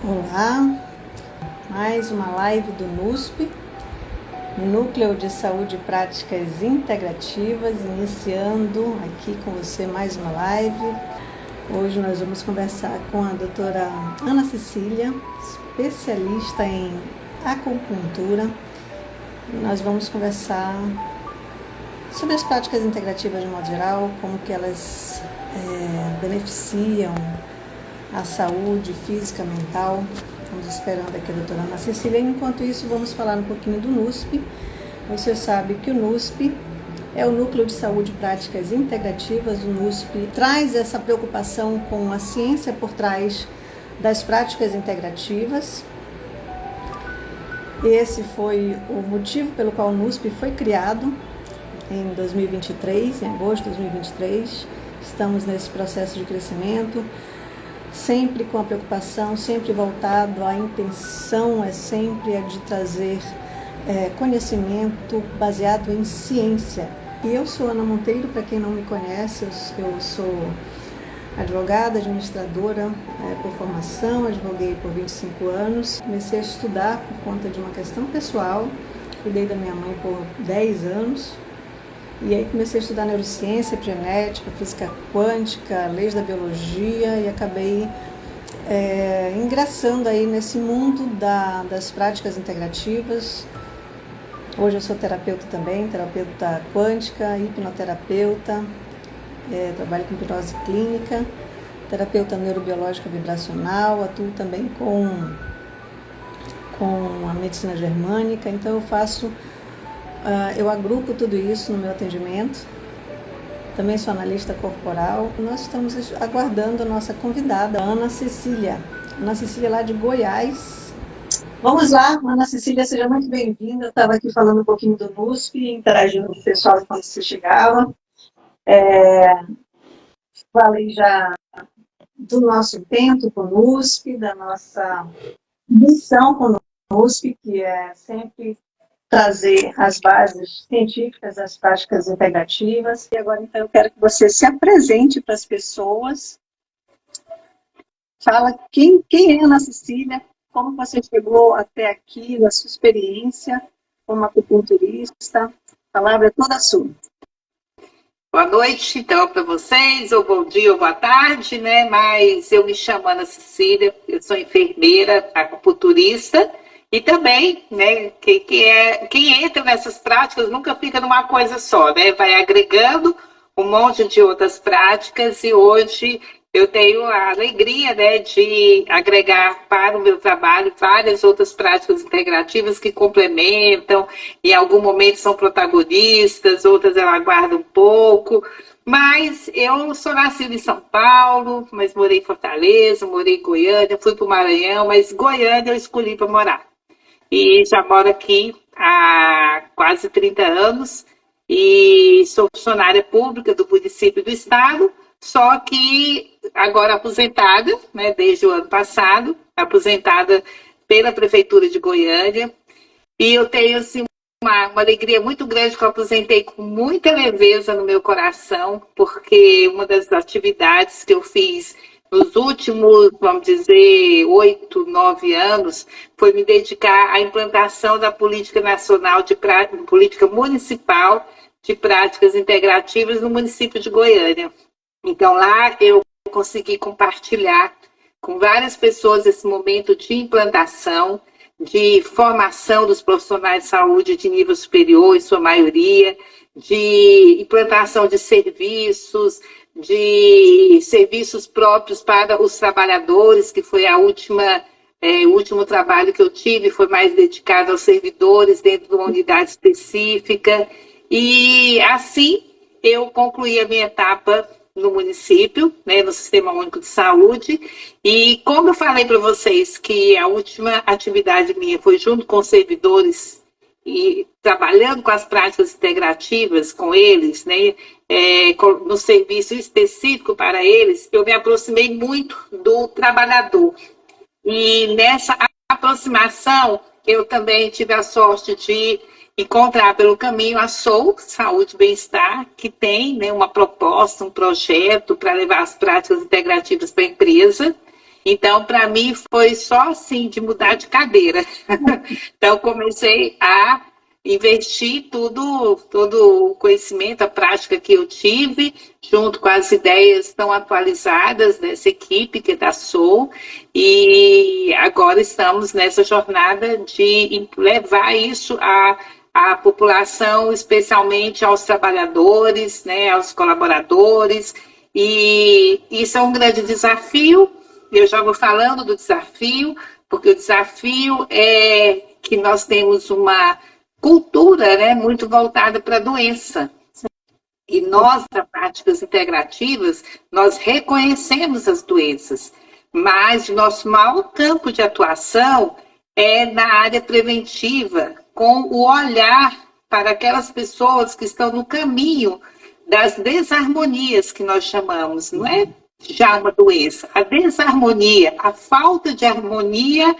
Olá, mais uma live do NUSP, Núcleo de Saúde e Práticas Integrativas, iniciando aqui com você mais uma live. Hoje nós vamos conversar com a doutora Ana Cecília, especialista em acupuntura. Nós vamos conversar sobre as práticas integrativas de modo geral, como que elas beneficiam a saúde física, mental. Estamos esperando aqui a doutora Ana Cecília. Enquanto isso, vamos falar um pouquinho do NUSP. Você sabe que o NUSP é o Núcleo de Saúde e Práticas Integrativas. O NUSP traz essa preocupação com a ciência por trás das práticas integrativas. Esse foi o motivo pelo qual o NUSP foi criado em 2023, em agosto de 2023. Estamos nesse processo de crescimento, sempre com a preocupação, sempre voltado, a intenção é sempre a de trazer conhecimento baseado em ciência. E eu sou Ana Monteiro, para quem não me conhece, eu sou advogada, administradora por formação, advoguei por 25 anos, comecei a estudar por conta de uma questão pessoal, cuidei da minha mãe por 10 anos, e aí comecei a estudar neurociência, epigenética, física quântica, leis da biologia e acabei ingressando aí nesse mundo das práticas integrativas. Hoje eu sou terapeuta também, terapeuta quântica, hipnoterapeuta, trabalho com hipnose clínica, terapeuta neurobiológica vibracional, atuo também com a medicina germânica, então eu agrupo tudo isso no meu atendimento. Também sou analista corporal. Nós estamos aguardando a nossa convidada, Ana Cecília. Ana Cecília lá de Goiás. Vamos lá, Ana Cecília, seja muito bem-vinda. Eu estava aqui falando um pouquinho do NUSP, interagindo com o pessoal quando você chegava. Falei já do nosso intento com o NUSP, da nossa missão com o NUSP, que é sempre trazer as bases científicas das práticas integrativas. E agora, então, eu quero que você se apresente para as pessoas. Fala quem é Ana Cecília, como você chegou até aqui, na sua experiência como acupunturista. A palavra é toda sua. Boa noite, então, para vocês, ou bom dia ou boa tarde, né? Mas eu me chamo Ana Cecília, eu sou enfermeira, acupunturista, e também, né, quem entra nessas práticas nunca fica numa coisa só, né? Vai agregando um monte de outras práticas e hoje eu tenho a alegria, né, de agregar para o meu trabalho várias outras práticas integrativas que complementam, em algum momento são protagonistas, outras eu aguardo um pouco. Mas eu sou nascida em São Paulo, mas morei em Fortaleza, morei em Goiânia, fui para o Maranhão, mas Goiânia eu escolhi para morar. E já moro aqui há quase 30 anos e sou funcionária pública do município do estado, só que agora aposentada, né, desde o ano passado, aposentada pela Prefeitura de Goiânia. E eu tenho assim, uma alegria muito grande que eu aposentei com muita leveza no meu coração, porque uma das atividades que eu fiz nos últimos, vamos dizer, 8, 9 anos, foi me dedicar à implantação da política nacional política municipal de práticas integrativas no município de Goiânia. Então lá eu consegui compartilhar com várias pessoas esse momento de implantação, de formação dos profissionais de saúde de nível superior, em sua maioria, de implantação de serviços próprios para os trabalhadores, que foi o último trabalho que eu tive, foi mais dedicado aos servidores dentro de uma unidade específica. E assim eu concluí a minha etapa no município, né, no Sistema Único de Saúde, e como eu falei para vocês que a última atividade minha foi junto com os servidores e trabalhando com as práticas integrativas com eles, né, no serviço específico para eles, eu me aproximei muito do trabalhador. E nessa aproximação, eu também tive a sorte de encontrar pelo caminho a SOU, Saúde e Bem-Estar, que tem, né, uma proposta, um projeto para levar as práticas integrativas para a empresa. Então, para mim, foi só assim, de mudar de cadeira. Então, comecei a investir todo o conhecimento, a prática que eu tive, junto com as ideias tão atualizadas dessa equipe que é da Soul, e agora estamos nessa jornada de levar isso à população, especialmente aos trabalhadores, né, aos colaboradores, e isso é um grande desafio. Eu já vou falando do desafio, porque o desafio é que nós temos uma cultura, né, muito voltada para a doença. E nós, das práticas integrativas, nós reconhecemos as doenças, mas o nosso maior campo de atuação é na área preventiva, com o olhar para aquelas pessoas que estão no caminho das desarmonias que nós chamamos, não é já uma doença, a desarmonia, a falta de harmonia,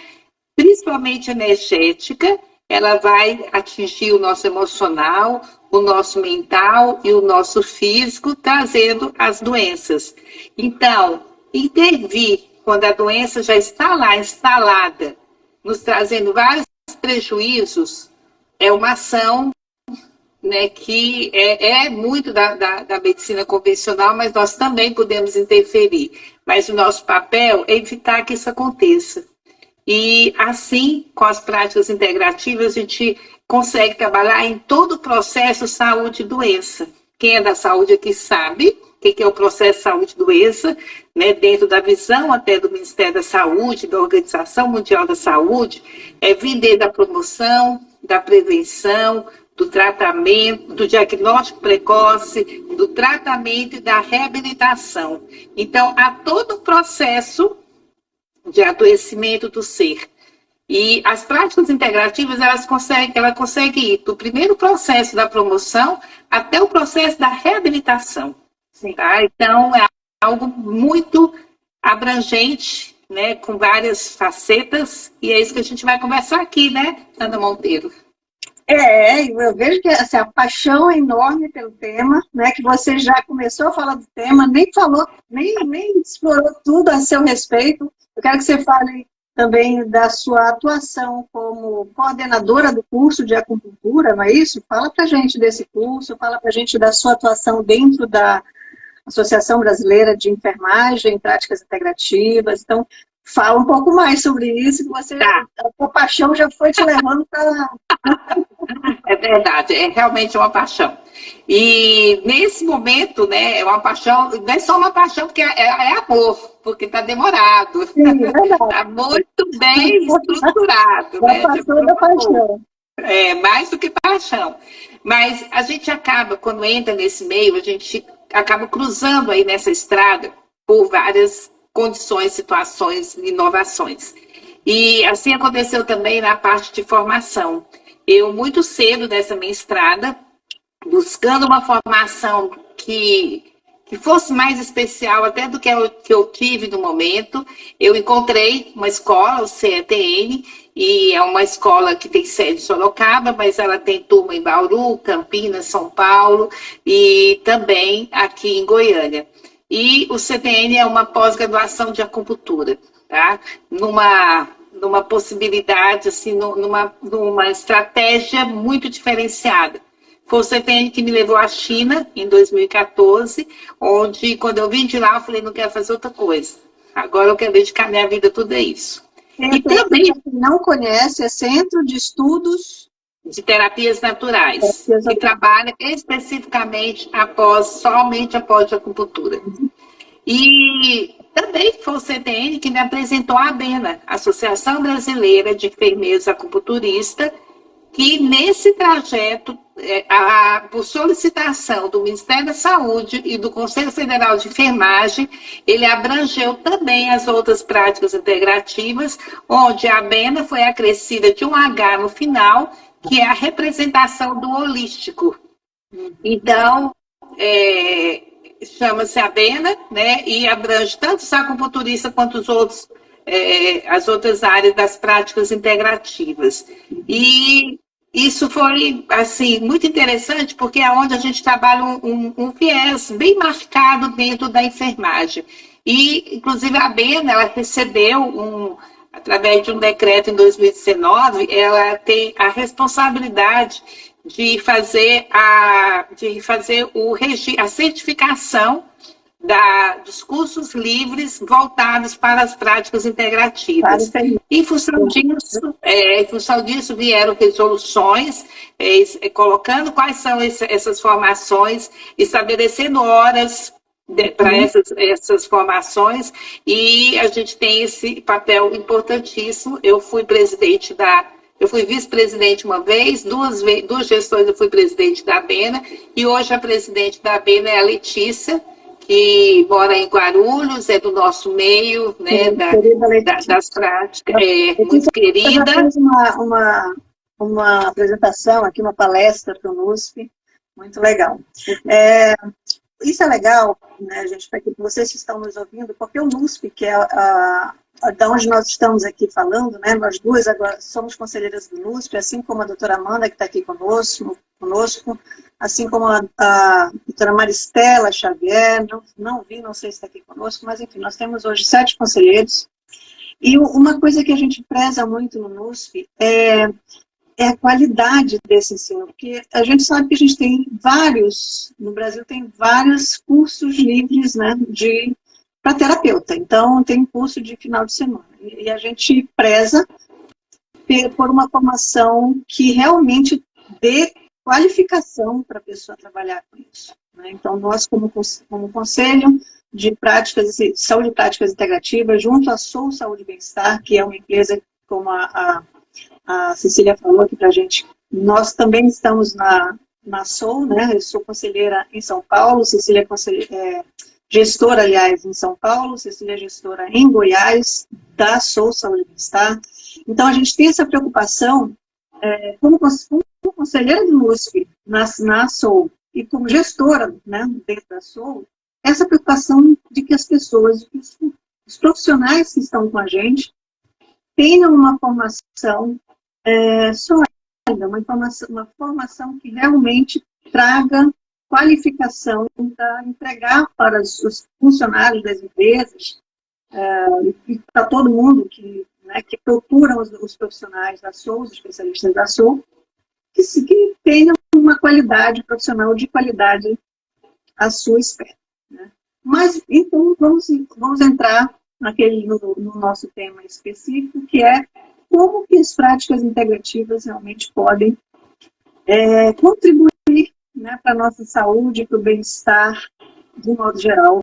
principalmente energética, ela vai atingir o nosso emocional, o nosso mental e o nosso físico, trazendo as doenças. Então, intervir quando a doença já está lá instalada, nos trazendo vários prejuízos, é uma ação, né, que é muito da medicina convencional, mas nós também podemos interferir. Mas o nosso papel é evitar que isso aconteça. E assim, com as práticas integrativas, a gente consegue trabalhar em todo o processo saúde e doença. Quem é da saúde aqui sabe o que é o processo saúde e doença, né, dentro da visão até do Ministério da Saúde, da Organização Mundial da Saúde, é vir desde a promoção, da prevenção, do tratamento, do diagnóstico precoce, do tratamento e da reabilitação. Então, há todo o processo de adoecimento do ser. E as práticas integrativas, ela consegue ir do primeiro processo da promoção até o processo da reabilitação. Tá? Então, é algo muito abrangente, né, com várias facetas, e é isso que a gente vai conversar aqui, né, Ana Monteiro? Eu vejo que essa paixão é enorme pelo tema, né? Que você já começou a falar do tema, nem falou, nem explorou tudo a seu respeito. Eu quero que você fale também da sua atuação como coordenadora do curso de acupuntura, não é isso? Fala pra gente desse curso, fala pra gente da sua atuação dentro da Associação Brasileira de Enfermagem e Práticas Integrativas. Então, fala um pouco mais sobre isso, que você, a sua paixão já foi te levando para... É verdade, é realmente uma paixão. E nesse momento, né, é uma paixão, não é só uma paixão, porque é amor, porque está demorado. Está muito bem estruturado. É a paixão da paixão. É, mais do que paixão. Mas a gente acaba, quando entra nesse meio, a gente acaba cruzando aí nessa estrada por várias condições, situações, inovações. E assim aconteceu também na parte de formação. Eu, muito cedo nessa minha estrada, buscando uma formação que fosse mais especial até do que eu tive no momento, eu encontrei uma escola, o CETN, e é uma escola que tem sede em Sorocaba, mas ela tem turma em Bauru, Campinas, São Paulo e também aqui em Goiânia. E o CTN é uma pós-graduação de acupuntura, tá? Numa possibilidade, assim, numa estratégia muito diferenciada. Foi o CTN que me levou à China em 2014, onde, quando eu vim de lá, eu falei, não quero fazer outra coisa. Agora eu quero dedicar minha vida tudo a isso. E também, quem não conhece, é Centro de Estudos de Terapias Naturais, que trabalha especificamente somente após a acupuntura. E também foi o CTN que me apresentou a ABENA, Associação Brasileira de Enfermeiros Acupunturistas, que nesse trajeto, por solicitação do Ministério da Saúde e do Conselho Federal de Enfermagem, ele abrangeu também as outras práticas integrativas, onde a ABENA foi acrescida de um H no final, que é a representação do holístico. Então, chama-se ABENA, né, e abrange tanto os acupunturistas quanto as outras áreas das práticas integrativas. E isso foi, assim, muito interessante, porque é onde a gente trabalha um viés bem marcado dentro da enfermagem. E, inclusive, a Bena, ela recebeu, através de um decreto em 2019, ela tem a responsabilidade de fazer a certificação dos cursos livres voltados para as práticas integrativas. Em função disso, vieram resoluções colocando quais são essas formações, estabelecendo horas para essas formações, e a gente tem esse papel importantíssimo. Eu fui vice-presidente uma vez, duas gestões eu fui presidente da Bena, e hoje a presidente da Bena é a Letícia, que mora em Guarulhos, é do nosso meio, né, das práticas, muito querida. Já fez uma apresentação aqui, uma palestra para o NUSP, muito legal. Isso é legal, né, gente, para que vocês que estão nos ouvindo, porque o NUSP, que é da onde nós estamos aqui falando, né, nós duas agora somos conselheiras do NUSP, assim como a doutora Amanda, que está aqui conosco, assim como a doutora Maristela Xavier, não sei se está aqui conosco, mas enfim, nós temos hoje 7 conselheiros, e uma coisa que a gente preza muito no NUSP é a qualidade desse ensino, porque a gente sabe que a gente tem no Brasil tem vários cursos livres, né, para terapeuta, então tem curso de final de semana, e a gente preza por uma formação que realmente dê qualificação para a pessoa trabalhar com isso, né? Então, nós, como Conselho de Saúde e Práticas Integrativas, junto à Sou Saúde e Bem-Estar, que é uma empresa, como a Cecília falou aqui para a gente, nós também estamos na Sou, né? Eu sou conselheira em São Paulo, Cecília é gestora, aliás, em São Paulo, Cecília é gestora em Goiás, da Sou Saúde e Bem-Estar. Então, a gente tem essa preocupação, como conselheira do NUSP na SOU e como gestora, né, dentro da SOU, essa preocupação de que as pessoas, os profissionais que estão com a gente, tenham uma formação sólida, uma formação que realmente traga qualificação para entregar para os funcionários das empresas e para todo mundo que procuram os profissionais da SOU, os especialistas da SOU, que tenham uma qualidade profissional de qualidade à sua espera, né? Mas, então, vamos entrar no nosso tema específico, que é como que as práticas integrativas realmente podem contribuir, né, para a nossa saúde, para o bem-estar, de um modo geral,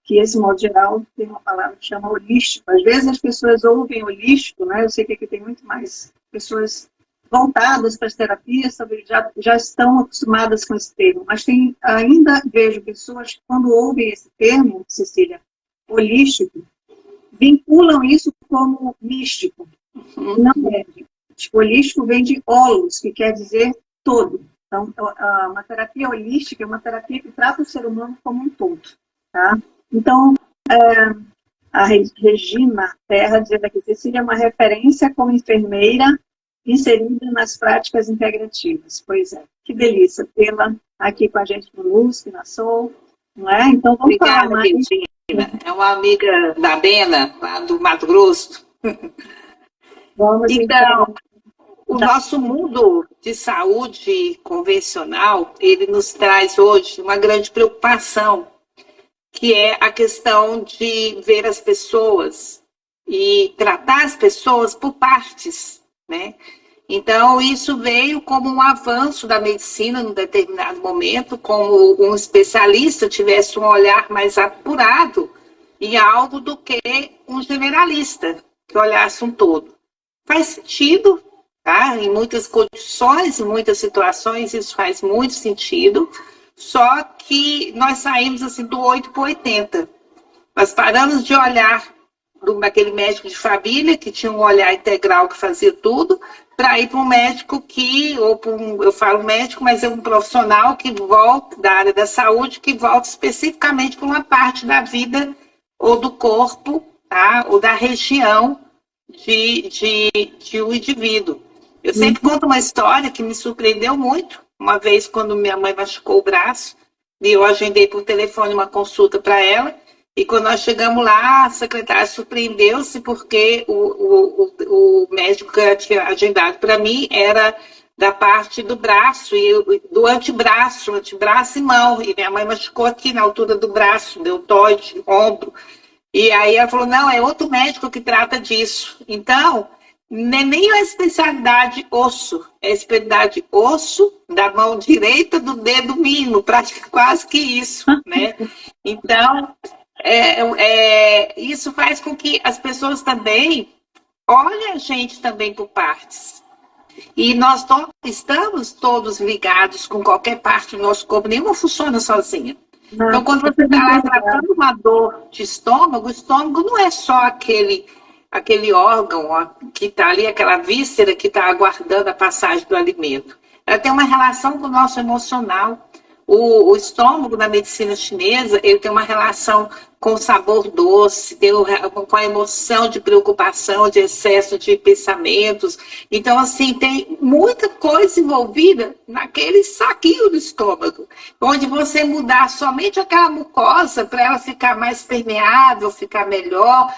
que esse modo geral tem uma palavra que chama holístico. Às vezes as pessoas ouvem holístico, né? Eu sei que aqui tem muito mais pessoas voltadas para as terapias, já estão acostumadas com esse termo, mas ainda vejo pessoas que, quando ouvem esse termo, Cecília, holístico, vinculam isso como místico. Não é. Tipo, holístico vem de holos, que quer dizer todo. Então, uma terapia holística é uma terapia que trata o ser humano como um todo. Tá? Então, a Regina Terra dizendo aqui, Cecília é uma referência como enfermeira inserida nas práticas integrativas. Pois é, que delícia tê-la aqui com a gente no NUSP, na SOU, não é? Então, vamos falar mais. Regina. É uma amiga da Bena, lá do Mato Grosso. Então, o nosso mundo de saúde convencional, ele nos traz hoje uma grande preocupação, que é a questão de ver as pessoas e tratar as pessoas por partes, né? Então, isso veio como um avanço da medicina num determinado momento, como um especialista tivesse um olhar mais apurado em algo do que um generalista, que olhasse um todo. Faz sentido, tá? Em muitas condições, em muitas situações, isso faz muito sentido, só que nós saímos assim do 8 para o 80. Nós paramos de olhar daquele médico de família, que tinha um olhar integral, que fazia tudo, para ir para um médico eu falo médico, mas é um profissional que volta da área da saúde, que volta especificamente para uma parte da vida ou do corpo, tá? Ou da região de um indivíduo. Eu sempre conto uma história que me surpreendeu muito. Uma vez, quando minha mãe machucou o braço, e eu agendei por telefone uma consulta para ela, E quando nós chegamos lá, a secretária surpreendeu-se porque o médico que ela tinha agendado para mim era da parte do braço, do antebraço e mão. E minha mãe machucou aqui na altura do braço, deltoide, ombro. E aí ela falou, não, é outro médico que trata disso. Então, nem a especialidade osso, é a especialidade osso da mão direita do dedo mínimo, quase que isso, né? Então, isso faz com que as pessoas também olhem a gente também por partes. E nós estamos todos ligados com qualquer parte do nosso corpo, nenhuma funciona sozinha. Então, quando você está lá tratando uma dor de estômago, o estômago não é só aquele órgão que está ali, aquela víscera que está aguardando a passagem do alimento. Ela tem uma relação com o nosso emocional. O estômago, na medicina chinesa, ele tem uma relação com o sabor doce, com a emoção de preocupação, de excesso de pensamentos. Então, assim, tem muita coisa envolvida naquele saquinho do estômago, onde você mudar somente aquela mucosa para ela ficar mais permeável, ficar melhor,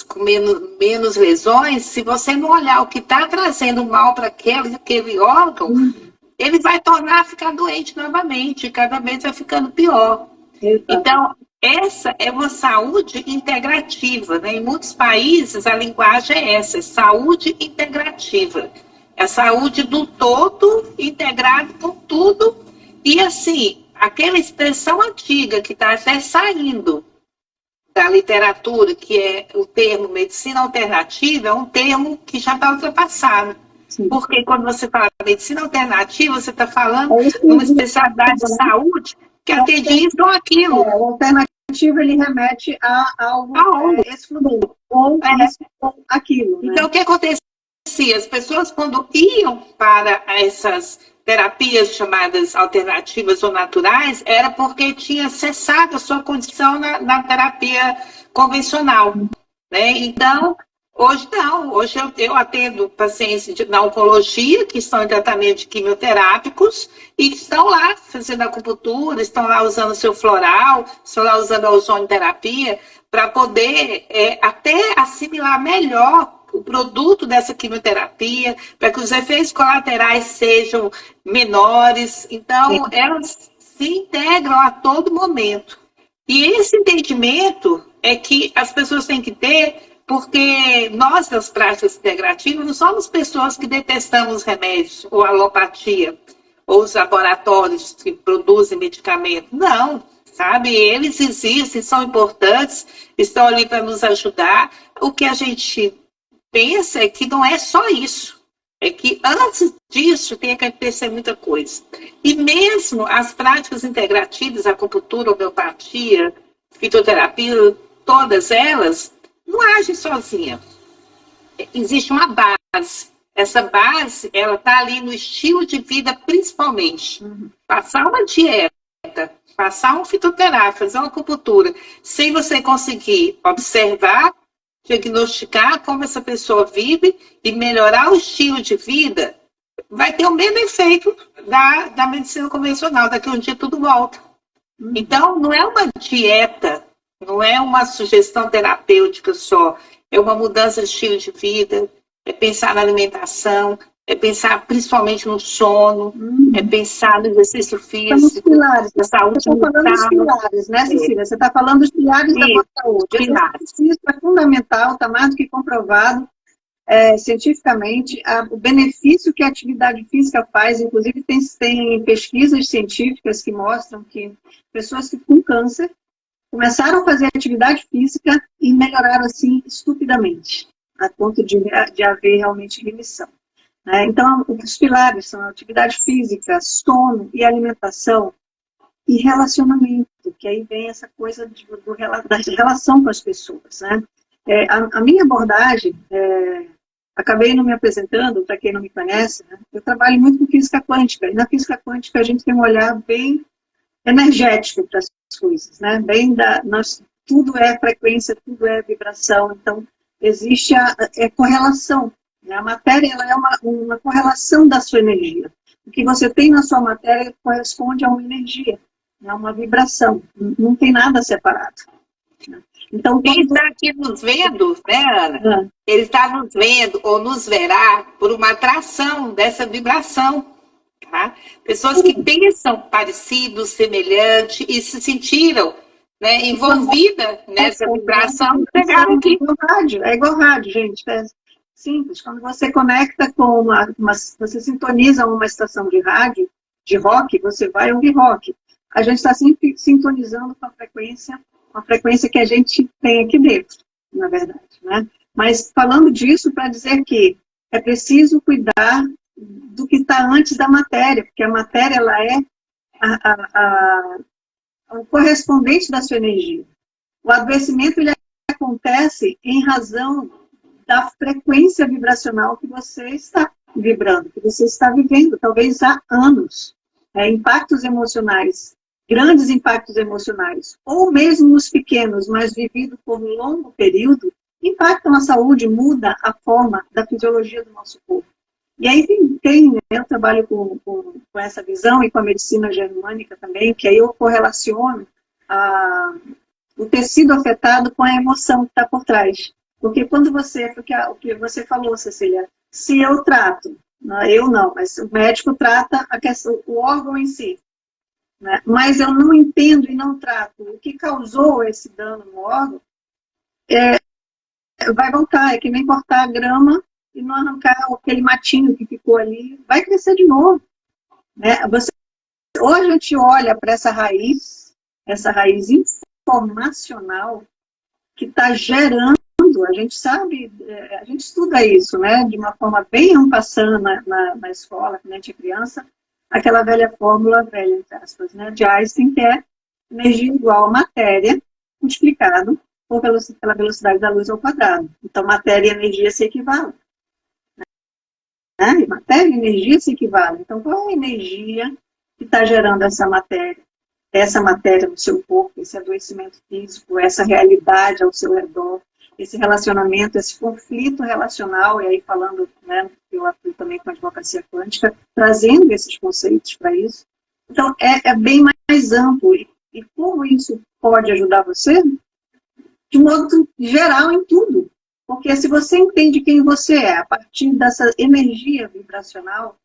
com menos lesões. Se você não olhar o que está trazendo mal para aquele órgão, ele vai tornar a ficar doente novamente, e cada vez vai ficando pior. Então, essa é uma saúde integrativa, né? Em muitos países, a linguagem é essa, saúde integrativa. É a saúde do todo, integrado com tudo. E, assim, aquela expressão antiga que está até saindo da literatura, que é o termo medicina alternativa, é um termo que já está ultrapassado. Sim. Porque quando você fala medicina alternativa, você está falando de uma especialidade de saúde que atende isso ou aquilo. O alternativo, ele remete a algo exclusivo, ou isso ou aquilo. Né? Então, o que acontecia? As pessoas, quando iam para essas terapias chamadas alternativas ou naturais, era porque tinha cessado a sua condição na terapia convencional. Né? Então, hoje não, hoje eu atendo pacientes na oncologia que estão em tratamento de quimioterápicos e que estão lá fazendo acupuntura, estão lá usando seu floral, estão lá usando a ozonoterapia para poder até assimilar melhor o produto dessa quimioterapia, para que os efeitos colaterais sejam menores. Então, elas se integram a todo momento. E esse entendimento é que as pessoas têm que ter. Porque nós, das práticas integrativas, não somos pessoas que detestamos remédios, ou alopatia, ou os laboratórios que produzem medicamentos. Não, sabe? Eles existem, são importantes, estão ali para nos ajudar. O que a gente pensa é que não é só isso. É que antes disso tem que acontecer muita coisa. E mesmo as práticas integrativas, acupuntura, homeopatia, fitoterapia, todas elas, não age sozinha. Existe uma base. Essa base, ela está ali no estilo de vida, principalmente. Passar uma dieta, passar um fitoterápico, fazer uma acupuntura, sem você conseguir observar, diagnosticar como essa pessoa vive e melhorar o estilo de vida, vai ter o mesmo efeito da medicina convencional. Daqui a um dia tudo volta. Então, não é uma dieta, não é uma sugestão terapêutica só, é uma mudança de estilo de vida, é pensar na alimentação, é pensar principalmente no sono, é pensar no exercício físico, na saúde mental. Você está falando dos pilares, né, Cecília? Você está falando dos pilares da boa saúde. Isso é fundamental, está mais do que comprovado cientificamente, o benefício que a atividade física faz. Inclusive, tem pesquisas científicas que mostram que pessoas que com câncer começaram a fazer atividade física e melhoraram assim estupidamente, a ponto de haver realmente remissão. Então, os pilares são a atividade física, sono e alimentação e relacionamento, que aí vem essa coisa da relação com as pessoas. Né? A minha abordagem, acabei não me apresentando, para quem não me conhece, né? Eu trabalho muito com física quântica, e na física quântica a gente tem um olhar bem energético para as coisas, né? Tudo é frequência, tudo é vibração, então existe a correlação. Né? A matéria ela é uma correlação da sua energia. O que você tem na sua matéria corresponde a uma energia, né? Uma vibração, não tem nada separado. Então, quem está aqui nos vendo, né, Ana? Ele está nos vendo ou nos verá por uma atração dessa vibração. Tá? Pessoas que pensam parecido, semelhante e se sentiram, né, envolvidas nessa vibração, pegaram aqui. É igual rádio, gente. É simples. Quando você conecta com você sintoniza uma estação de rádio, de rock, você vai ouvir rock. A gente está sempre sintonizando com uma frequência que a gente tem aqui dentro, na verdade, né? Mas falando disso para dizer que é preciso cuidar do que está antes da matéria, porque a matéria ela é o correspondente da sua energia. O adoecimento ele acontece em razão da frequência vibracional que você está vibrando, que você está vivendo, talvez há anos. Impactos emocionais, grandes impactos emocionais, ou mesmo os pequenos, mas vividos por um longo período, impactam a saúde, muda a forma da fisiologia do nosso corpo. E aí eu trabalho com essa visão e com a medicina germânica também, que aí eu correlaciono o tecido afetado com a emoção que está por trás. Porque o que você falou, Cecília, se eu trato, eu não, mas o médico trata o órgão em si, né? Mas eu não entendo e não trato o que causou esse dano no órgão, vai voltar, é que nem cortar a grama e não arrancar aquele matinho que ficou ali, vai crescer de novo. Né? Ou a gente olha para essa raiz informacional que está gerando, a gente sabe, a gente estuda isso, né, de uma forma bem ampassando na escola, quando a gente é criança, aquela velha fórmula, entre aspas, né, de Einstein, que é energia igual a matéria, multiplicado pela velocidade da luz ao quadrado. Então, matéria e energia se equivalem. Né? Matéria e energia se equivalem. Então, qual é a energia que está gerando essa matéria no seu corpo, esse adoecimento físico, essa realidade ao seu redor, esse relacionamento, esse conflito relacional, e aí falando, né, eu atuo também com a advocacia quântica, trazendo esses conceitos para isso. Então, é bem mais amplo. E como isso pode ajudar você? De modo geral em tudo. Porque se você entende quem você é, a partir dessa energia vibracional,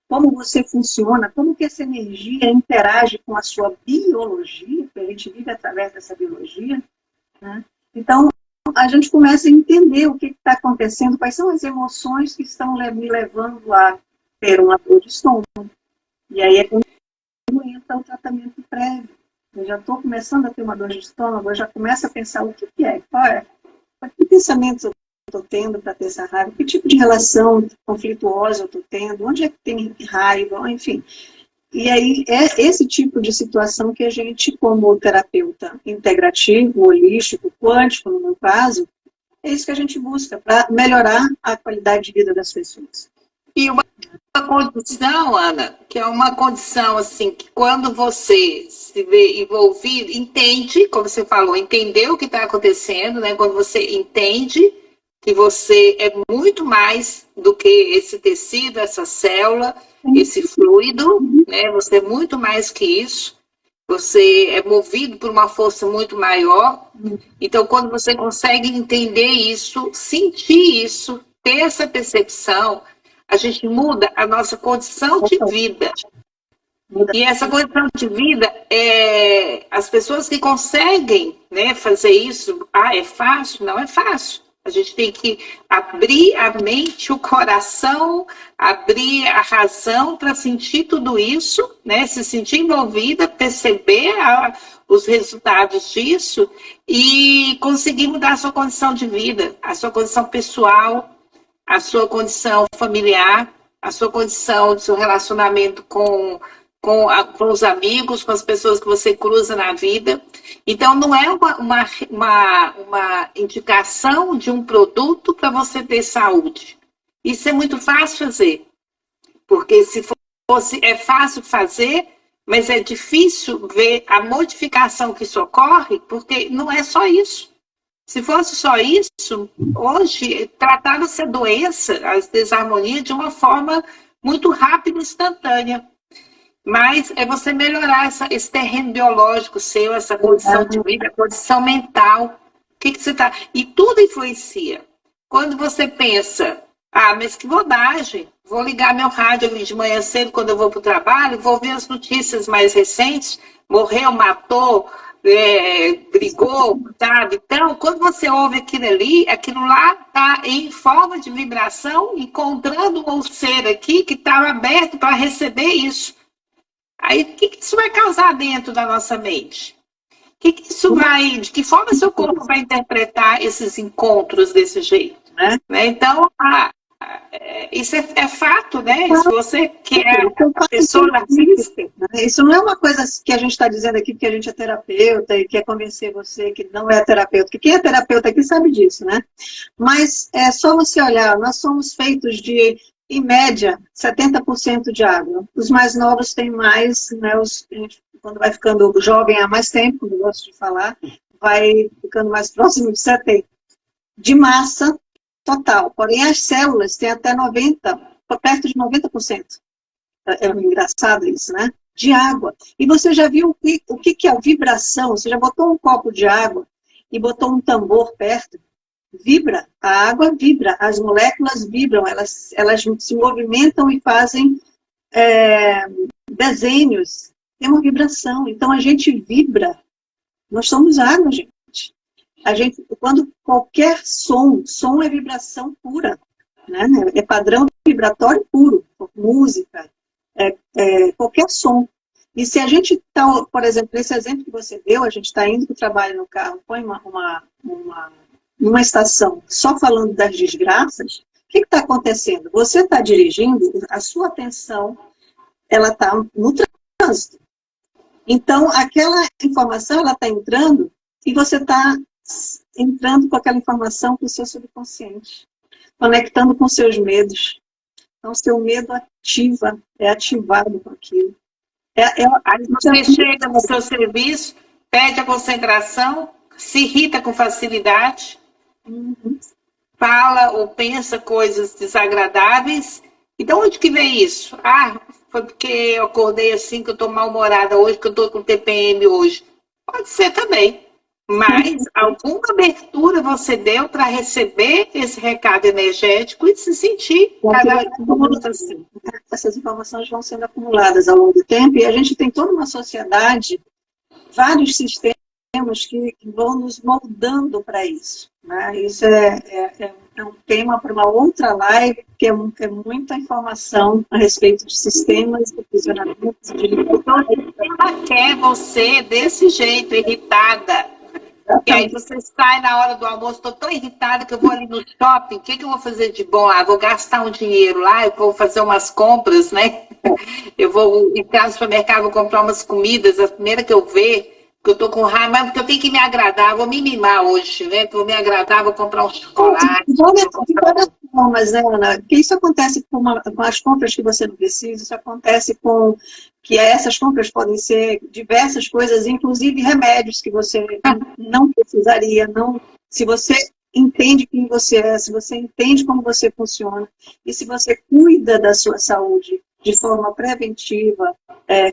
como você funciona, como que essa energia interage com a sua biologia, porque a gente vive através dessa biologia, né? Então, a gente começa a entender o que está acontecendo, quais são as emoções que estão me levando a ter uma dor de estômago. E aí é quando entra o tratamento prévio. Eu já estou começando a ter uma dor de estômago, eu já começo a pensar o que é, que pensamentos eu estou tendo para ter essa raiva, que tipo de relação conflituosa eu estou tendo, onde é que tem raiva, enfim. E aí é esse tipo de situação que a gente, como terapeuta integrativo, holístico, quântico, no meu caso, é isso que a gente busca para melhorar a qualidade de vida das pessoas. E uma condição, Ana, que é uma condição assim, que quando você se vê envolvido, entende, como você falou, entender o que está acontecendo, né? Quando você entende que você é muito mais do que esse tecido, essa célula, esse fluido, né? Você é muito mais que isso. Você é movido por uma força muito maior. Então, quando você consegue entender isso, sentir isso, ter essa percepção, a gente muda a nossa condição de vida. E essa condição de vida, as pessoas que conseguem, né, fazer isso, é fácil? Não é fácil. A gente tem que abrir a mente, o coração, abrir a razão para sentir tudo isso, né, se sentir envolvida, perceber os resultados disso e conseguir mudar a sua condição de vida, a sua condição pessoal, a sua condição familiar, a sua condição do seu relacionamento com os amigos, com as pessoas que você cruza na vida. Então, não é uma indicação de um produto para você ter saúde. Isso é muito fácil fazer. Porque se fosse, é fácil fazer, mas é difícil ver a modificação que isso ocorre, porque não é só isso. Se fosse só isso, hoje, tratava-se a doença, as desarmonias, de uma forma muito rápida e instantânea. mas é você melhorar esse terreno biológico seu, essa condição de vida, a condição mental. O que você tá... E tudo influencia. Quando você pensa, mas que bobagem, vou ligar meu rádio ali de manhã cedo quando eu vou para o trabalho, vou ver as notícias mais recentes, morreu, matou, brigou, sabe? Então, quando você ouve aquilo ali, aquilo lá está em forma de vibração, encontrando um ser aqui que estava aberto para receber isso. Aí, o que isso vai causar dentro da nossa mente? De que forma seu corpo vai interpretar esses encontros desse jeito? Né? Então, isso é fato, né? Se você quer a pessoa narcisista. Isso não é uma coisa que a gente está dizendo aqui porque a gente é terapeuta e quer convencer você que não é terapeuta. Porque quem é terapeuta aqui sabe disso, né? Mas é só você olhar, nós somos feitos de, em média, 70% de água. Os mais novos têm mais, né? Quando vai ficando jovem há mais tempo, eu gosto de falar, vai ficando mais próximo de 70%. De massa total. Porém, as células têm até 90%, perto de 90%. É engraçado isso, né? De água. E você já viu o que é a vibração? Você já botou um copo de água e botou um tambor perto? Vibra. A água vibra. As moléculas vibram. Elas se movimentam e fazem desenhos. Tem uma vibração. Então, a gente vibra. Nós somos água, gente. Quando qualquer som é vibração pura, né? É padrão vibratório puro, música, qualquer som. E se a gente está, por exemplo, esse exemplo que você deu, a gente está indo para o trabalho no carro, põe numa estação só falando das desgraças, o que está acontecendo? Você está dirigindo, a sua atenção ela está no trânsito. Então, aquela informação ela está entrando e você está entrando com aquela informação para o seu subconsciente, conectando com seus medos. Então, seu medo é ativado com aquilo. Aí você chega no seu serviço, perde a concentração, se irrita com facilidade, fala ou pensa coisas desagradáveis. Então, onde que vem isso? Foi porque eu acordei assim, que eu estou mal-humorada hoje, que eu estou com TPM hoje. Pode ser também. Mas alguma abertura você deu para receber esse recado energético e se sentir cada vez assim. Essas informações vão sendo acumuladas ao longo do tempo e a gente tem toda uma sociedade, vários sistemas que vão nos moldando para isso. Né? Isso é um tema para uma outra live, porque é muita informação a respeito de sistemas, de funcionamentos, de ela quer você desse jeito, irritada. E aí você sai na hora do almoço, estou tão irritada que eu vou ali no shopping, o que eu vou fazer de bom? Vou gastar um dinheiro lá, eu vou fazer umas compras, né? Eu vou entrar no supermercado, vou comprar umas comidas, a primeira que eu ver, que eu estou com raiva, mas porque eu tenho que me agradar, vou me mimar hoje, né? Vou me agradar, vou comprar um chocolate. De várias formas, né, Ana? Porque isso acontece com as compras que você não precisa, isso acontece com que essas compras podem ser diversas coisas, inclusive remédios que você não precisaria, se você entende quem você é, se você entende como você funciona, e se você cuida da sua saúde de forma preventiva,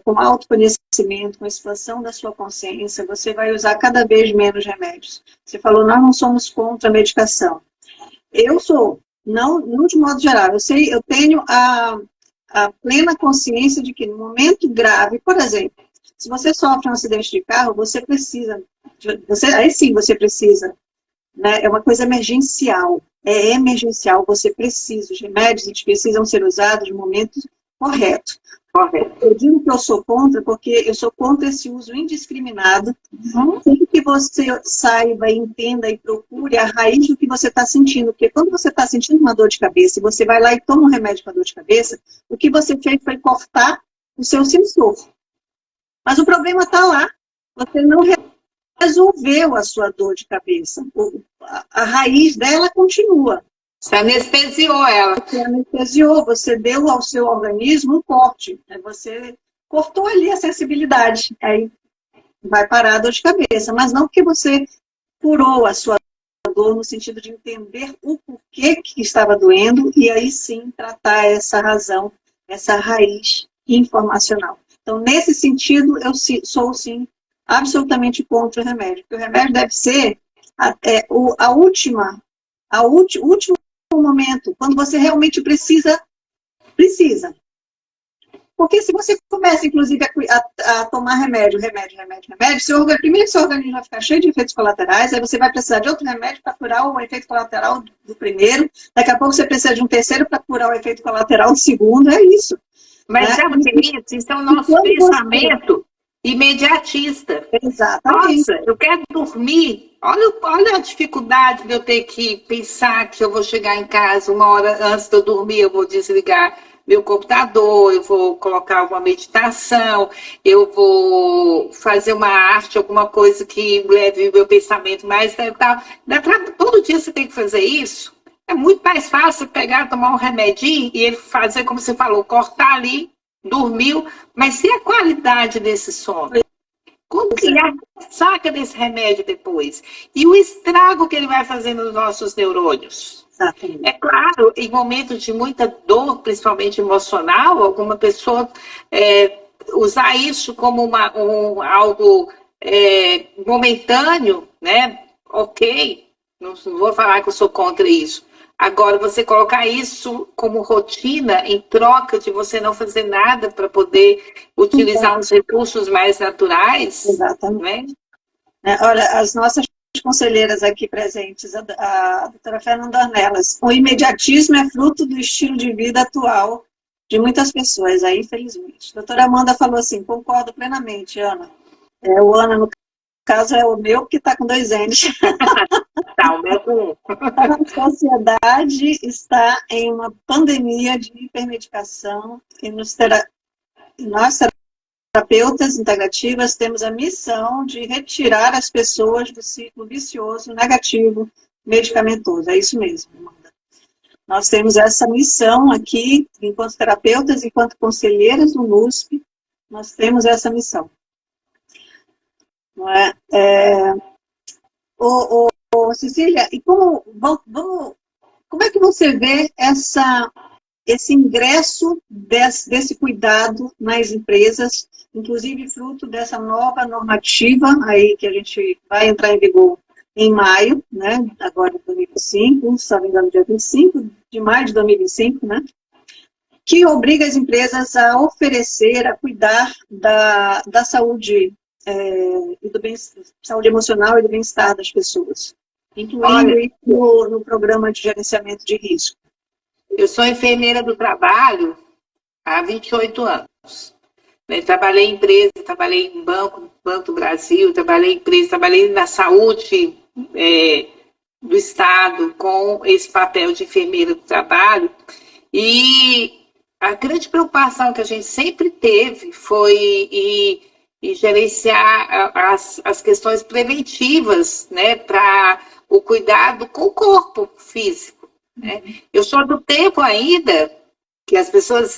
com autoconhecimento, com expansão da sua consciência, você vai usar cada vez menos remédios. Você falou, nós não somos contra a medicação. Eu sou, não de modo geral, eu tenho a plena consciência de que no momento grave, por exemplo, se você sofre um acidente de carro, você precisa, aí sim você precisa, né? É uma coisa emergencial, você precisa, os remédios eles precisam ser usados no momento correto. Eu digo que eu sou contra, porque eu sou contra esse uso indiscriminado. Sempre que você saiba, entenda e procure a raiz do que você está sentindo. Porque quando você está sentindo uma dor de cabeça e você vai lá e toma um remédio para dor de cabeça, o que você fez foi cortar o seu sensor. Mas o problema está lá. Você não resolveu a sua dor de cabeça. A raiz dela continua. Você anestesiou ela. Você anestesiou, você deu ao seu organismo um corte. Né? Você cortou ali a sensibilidade. Aí vai parar a dor de cabeça. Mas não porque você curou a sua dor no sentido de entender o porquê que estava doendo e aí sim tratar essa razão, essa raiz informacional. Então, nesse sentido, eu sou, sim, absolutamente contra o remédio. Porque o remédio deve ser o último momento, quando você realmente precisa. Porque se você começa, inclusive, a tomar remédio, primeiro seu organismo vai ficar cheio de efeitos colaterais, aí você vai precisar de outro remédio para curar o efeito colateral do primeiro, daqui a pouco você precisa de um terceiro para curar o efeito colateral do segundo, é isso. Mas, sabe o que é isso? Isso é o nosso pensamento imediatista. Exatamente. Nossa, eu quero dormir. Olha a dificuldade de eu ter que pensar que eu vou chegar em casa 1 hora antes de eu dormir, eu vou desligar meu computador, eu vou colocar uma meditação, eu vou fazer uma arte, alguma coisa que leve o meu pensamento mais... Todo dia você tem que fazer isso. É muito mais fácil pegar, tomar um remedinho e ele fazer, como você falou, cortar ali, dormiu, mas e a qualidade desse sono? Como que a saca desse remédio depois? E o estrago que ele vai fazer nos nossos neurônios? Exatamente. É claro, em momentos de muita dor, principalmente emocional, alguma pessoa usar isso como algo momentâneo, né? Ok, não vou falar que eu sou contra isso. Agora, você colocar isso como rotina em troca de você não fazer nada para poder utilizar os recursos mais naturais. Exatamente. Né? Olha, as nossas conselheiras aqui presentes, a doutora Fernanda Ornelas, o imediatismo é fruto do estilo de vida atual de muitas pessoas, aí, infelizmente. A doutora Amanda falou assim, concordo plenamente, Ana. O Ana, no caso, é o meu, que está com 2 N's. Tá, o meu com 1. A sociedade está em uma pandemia de hipermedicação e nós, terapeutas integrativas, temos a missão de retirar as pessoas do ciclo vicioso, negativo, medicamentoso. É isso mesmo, Amanda. Nós temos essa missão aqui, enquanto terapeutas, enquanto conselheiras do NUSP, nós temos essa missão. Não é? Cecília, e como é que você vê esse ingresso desse cuidado nas empresas, inclusive fruto dessa nova normativa aí que a gente vai entrar em vigor em maio, né, agora de 2025, se não me engano, dia 25 de maio de 2025, né, que obriga as empresas a oferecer, a cuidar da saúde e do saúde emocional e do bem-estar das pessoas, incluindo no programa de gerenciamento de risco. Eu sou enfermeira do trabalho há 28 anos. Trabalhei em empresa, trabalhei em Banco do Brasil, trabalhei na saúde do Estado com esse papel de enfermeira do trabalho. E a grande preocupação que a gente sempre teve foi gerenciar as questões preventivas, né, para o cuidado com o corpo físico. Né? Eu sou do tempo ainda que as pessoas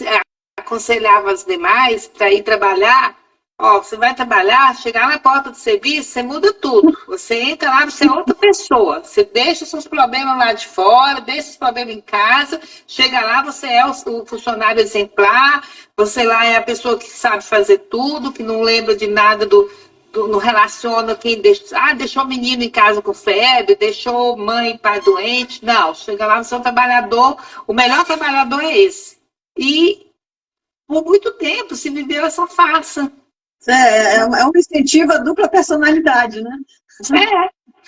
aconselhavam as demais para ir trabalhar. Você vai trabalhar, chegar na porta do serviço, você muda tudo. Você entra lá, você é outra pessoa. Você deixa os seus problemas lá de fora, deixa os problemas em casa, chega lá, você é o funcionário exemplar, você lá é a pessoa que sabe fazer tudo, que não lembra de nada não relaciona quem deixou o menino em casa com febre, deixou mãe e pai doente. Não, chega lá, você é um trabalhador, o melhor trabalhador é esse. E por muito tempo se viveu essa farsa. É um incentivo à dupla personalidade, né?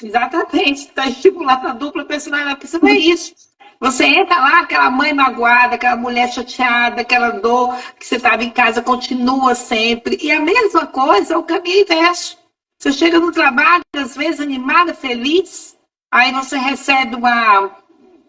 Exatamente. Está estimulando a dupla personalidade, porque você vê isso. Você entra lá, aquela mãe magoada, aquela mulher chateada, aquela dor que você estava em casa continua sempre. E a mesma coisa, o caminho inverso. Você chega no trabalho, às vezes animada, feliz, aí você recebe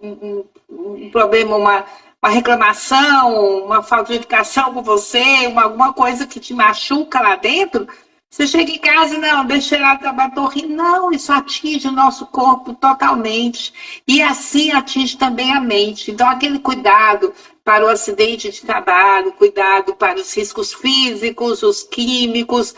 um problema, uma reclamação, uma falta de educação com você, alguma coisa que te machuca lá dentro. Você chega em casa e não, deixa lá trabalhar, tô rindo. Não, isso atinge o nosso corpo totalmente. E assim atinge também a mente. Então, aquele cuidado para o acidente de trabalho, cuidado para os riscos físicos, os químicos.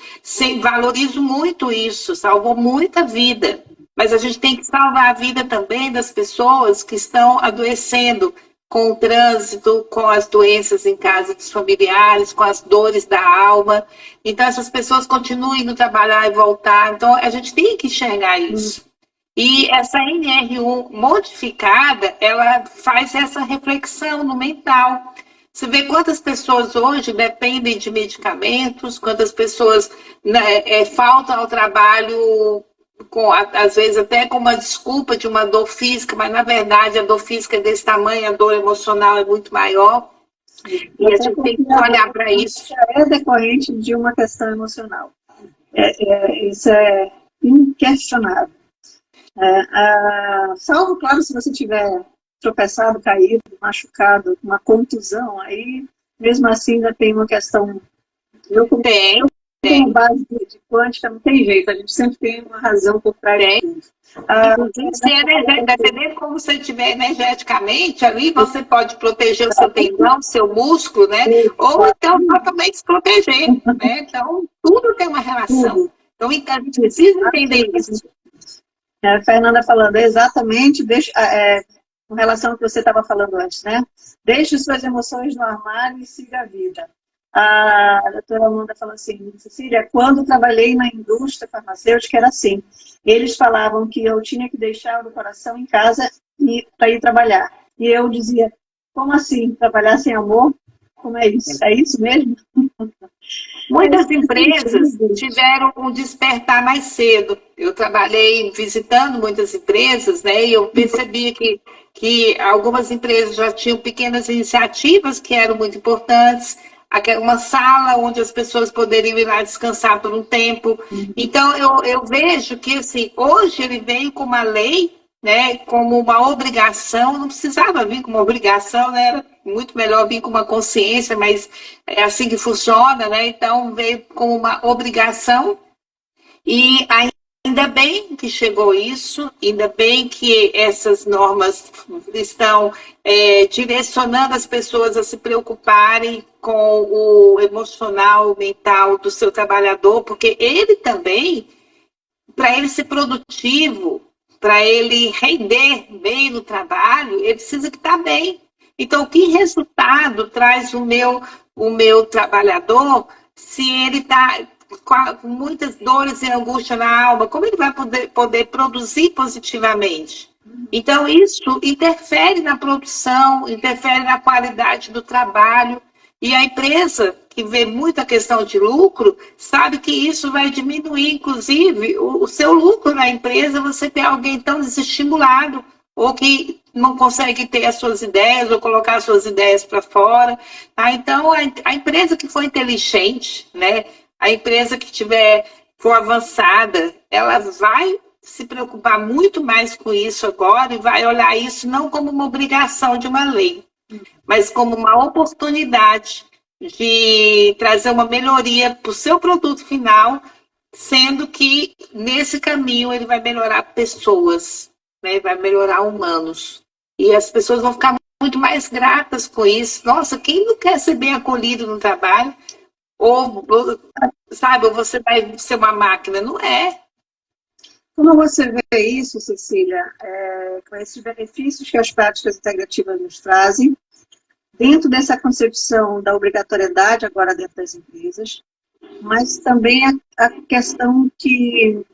Valorizo muito isso, salvou muita vida. Mas a gente tem que salvar a vida também das pessoas que estão adoecendo com o trânsito, com as doenças em casa dos familiares, com as dores da alma. Então, essas pessoas continuam indo trabalhar e voltar. Então, a gente tem que enxergar isso. E essa NR1 modificada, ela faz essa reflexão no mental. Você vê quantas pessoas hoje dependem de medicamentos, quantas pessoas, né, faltam ao trabalho, às vezes até com uma desculpa de uma dor física, mas na verdade a dor física é desse tamanho, a dor emocional é muito maior. E a gente tem que olhar para isso. É decorrente de uma questão emocional. Isso é inquestionável. Salvo, claro, se você tiver tropeçado, caído, machucado, uma contusão, aí mesmo assim ainda tem uma questão. Eu como base de quântica, não tem jeito, a gente sempre tem uma razão por trás de tudo. Dependendo de como você estiver energeticamente, ali você pode proteger o seu tendão, o seu músculo, né? Ou então totalmente se proteger, né? Então, tudo tem uma relação. Então, a gente precisa entender isso. A Fernanda falando, exatamente, com relação ao que você estava falando antes, né? Deixe suas emoções no armário e siga a vida. A doutora Amanda falou assim, Cecília, quando trabalhei na indústria farmacêutica era assim. Eles falavam que eu tinha que deixar o coração em casa para ir trabalhar. E eu dizia, como assim? Trabalhar sem amor? Como é isso? É isso mesmo? Muitas empresas tiveram um despertar mais cedo. Eu trabalhei visitando muitas empresas, né? E eu percebi que algumas empresas já tinham pequenas iniciativas que eram muito importantes. Uma sala onde as pessoas poderiam ir lá descansar por um tempo. Então, eu vejo que, assim, hoje ele vem com uma lei, né, como uma obrigação, não precisava vir com uma obrigação, né, era muito melhor vir com uma consciência, mas é assim que funciona, né, então veio com uma obrigação, e ainda bem que chegou isso, ainda bem que essas normas estão direcionando as pessoas a se preocuparem com o emocional, o mental do seu trabalhador, porque ele também, para ele ser produtivo, para ele render bem no trabalho, ele precisa estar bem. Então, que resultado traz o meu trabalhador se ele está com muitas dores e angústia na alma? Como ele vai poder produzir positivamente? Então, isso interfere na produção, interfere na qualidade do trabalho. E a empresa, que vê muita questão de lucro, sabe que isso vai diminuir, inclusive, o seu lucro na empresa, você ter alguém tão desestimulado, ou que não consegue ter as suas ideias, ou colocar as suas ideias para fora. Tá? Então, a empresa que for inteligente, né, a empresa que for avançada, ela vai se preocupar muito mais com isso agora e vai olhar isso não como uma obrigação de uma lei, mas como uma oportunidade de trazer uma melhoria para o seu produto final, sendo que nesse caminho ele vai melhorar pessoas, né? Vai melhorar humanos. E as pessoas vão ficar muito mais gratas com isso. Nossa, quem não quer ser bem acolhido no trabalho? Ou sabe, ou você vai ser uma máquina? Não é. Como você vê isso, Cecília, com esses benefícios que as práticas integrativas nos trazem, dentro dessa concepção da obrigatoriedade agora dentro das empresas, mas também a questão que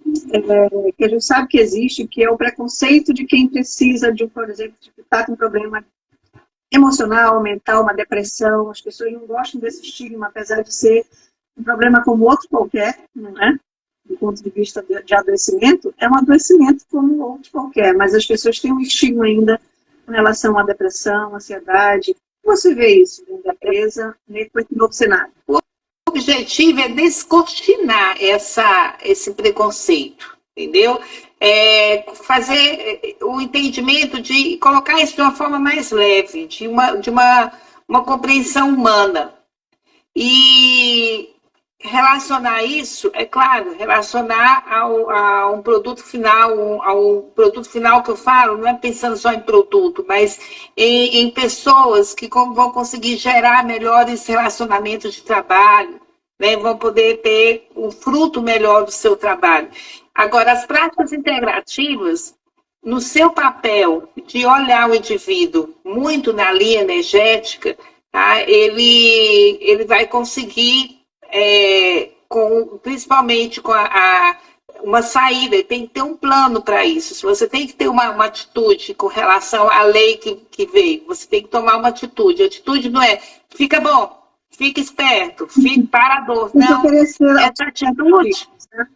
a gente sabe que existe, que é o preconceito de quem precisa de, por exemplo, de estar com um problema emocional, mental, uma depressão. As pessoas não gostam desse estigma, apesar de ser um problema como outro qualquer, não é? Do ponto de vista de adoecimento, é um adoecimento como outro qualquer, mas as pessoas têm um estigma ainda com relação à depressão, ansiedade. Como você vê isso dentro da empresa, nesse novo cenário? O objetivo é descortinar esse preconceito, entendeu? Fazer o entendimento de colocar isso de uma forma mais leve, de uma compreensão humana. E relacionar isso, é claro, relacionar a um produto final, ao produto final que eu falo, não é pensando só em produto, mas em pessoas que vão conseguir gerar melhores relacionamentos de trabalho, né, vão poder ter um fruto melhor do seu trabalho. Agora, as práticas integrativas, no seu papel de olhar o indivíduo muito na linha energética, tá? Ele vai conseguir, principalmente com uma saída, ele tem que ter um plano para isso. Se você tem que ter uma atitude com relação à lei que veio, você tem que tomar uma atitude. A atitude não é, fica bom, fica esperto, fica parador. Não, essa atitude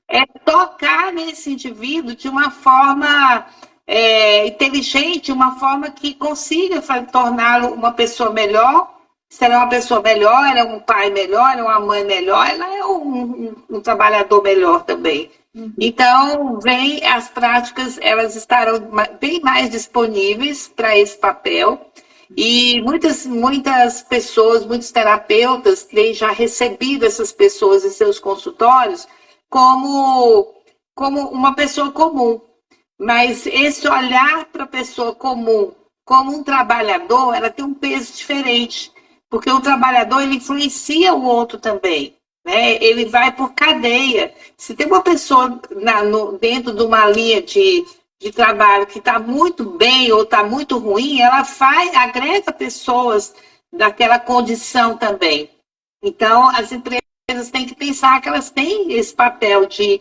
é tocar nesse indivíduo de uma forma inteligente, uma forma que consiga torná-lo uma pessoa melhor. Se ela é uma pessoa melhor, ela é um pai melhor, ela é uma mãe melhor, ela é um trabalhador melhor também. Então, as práticas, elas estarão bem mais disponíveis para esse papel. E muitas pessoas, muitos terapeutas têm já recebido essas pessoas em seus consultórios como uma pessoa comum. Mas esse olhar para a pessoa comum como um trabalhador, ela tem um peso diferente. Porque o trabalhador, ele influencia o outro também, né? Ele vai por cadeia. Se tem uma pessoa dentro de uma linha de trabalho que está muito bem ou está muito ruim, ela agrega pessoas daquela condição também. Então, as empresas têm que pensar que elas têm esse papel de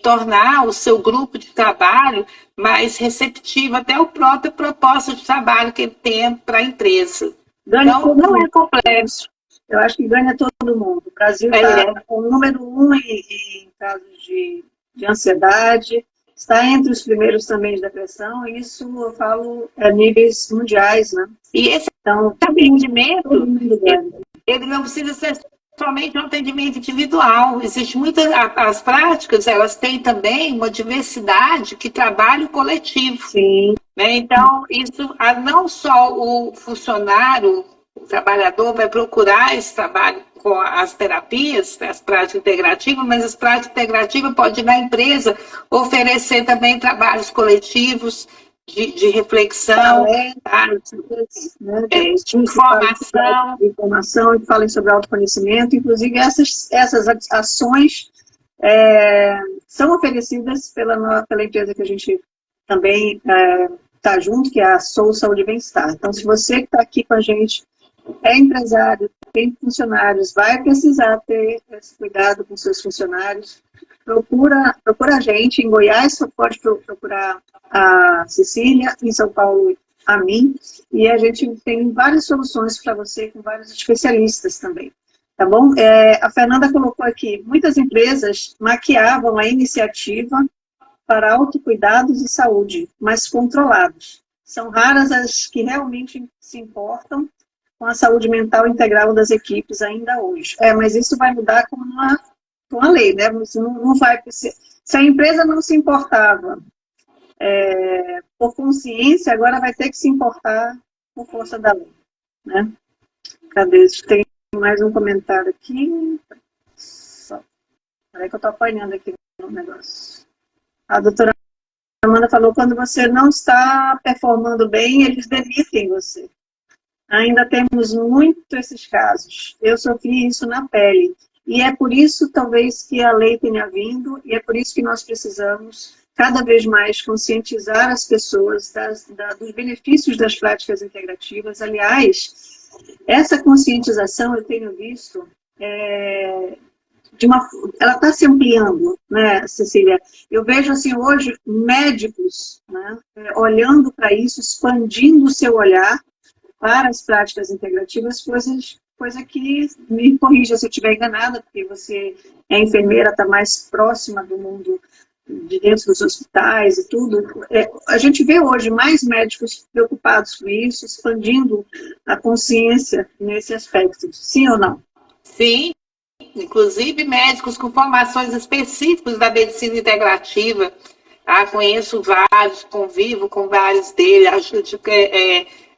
tornar o seu grupo de trabalho mais receptivo, até o próprio propósito de trabalho que ele tem para a empresa. Então, não é complexo. Eu acho que ganha todo mundo. O Brasil está o número 1 em casos de ansiedade, está entre os primeiros também de depressão, e isso eu falo níveis mundiais, né? E esse atendimento, ele não precisa ser somente um atendimento individual. Existe as práticas, elas têm também uma diversidade que trabalha o coletivo. Sim. Né? Então, isso, não só o funcionário, o trabalhador vai procurar esse trabalho com as terapias, as práticas integrativas, mas as práticas integrativas podem, na empresa, oferecer também trabalhos coletivos de reflexão, informação, que falem sobre autoconhecimento. Inclusive, essas ações são oferecidas pela empresa que a gente também está junto, que é a Soul Saúde e Bem-Estar. Então, se você que está aqui com a gente é empresário, tem funcionários, vai precisar ter esse cuidado com seus funcionários, procura a gente. Em Goiás, você pode procurar a Cecília, em São Paulo, a mim, e a gente tem várias soluções para você, com vários especialistas também. Tá bom? A Fernanda colocou aqui, muitas empresas maquiavam a iniciativa para autocuidados e saúde, mas controlados. São raras as que realmente se importam com a saúde mental integral das equipes ainda hoje. Mas isso vai mudar com a lei, né? Não vai, se a empresa não se importava por consciência, agora vai ter que se importar por força da lei, né? Cadê? Tem mais um comentário aqui. Peraí que eu estou apanhando aqui no negócio. A doutora Amanda falou, quando você não está performando bem, eles demitem você. Ainda temos muito esses casos. Eu sofri isso na pele. E é por isso, talvez, que a lei tenha vindo, e é por isso que nós precisamos, cada vez mais, conscientizar as pessoas dos benefícios das práticas integrativas. Aliás, essa conscientização, eu tenho visto, ela está se ampliando, né, Cecília? Eu vejo, assim, hoje, médicos, né, olhando para isso, expandindo o seu olhar para as práticas integrativas, coisa que, me corrija se eu estiver enganada, porque você é enfermeira, está mais próxima do mundo de dentro dos hospitais e tudo. A gente vê hoje mais médicos preocupados com isso, expandindo a consciência nesse aspecto. Sim ou não? Sim, inclusive médicos com formações específicas da medicina integrativa. Conheço vários, convivo com vários deles,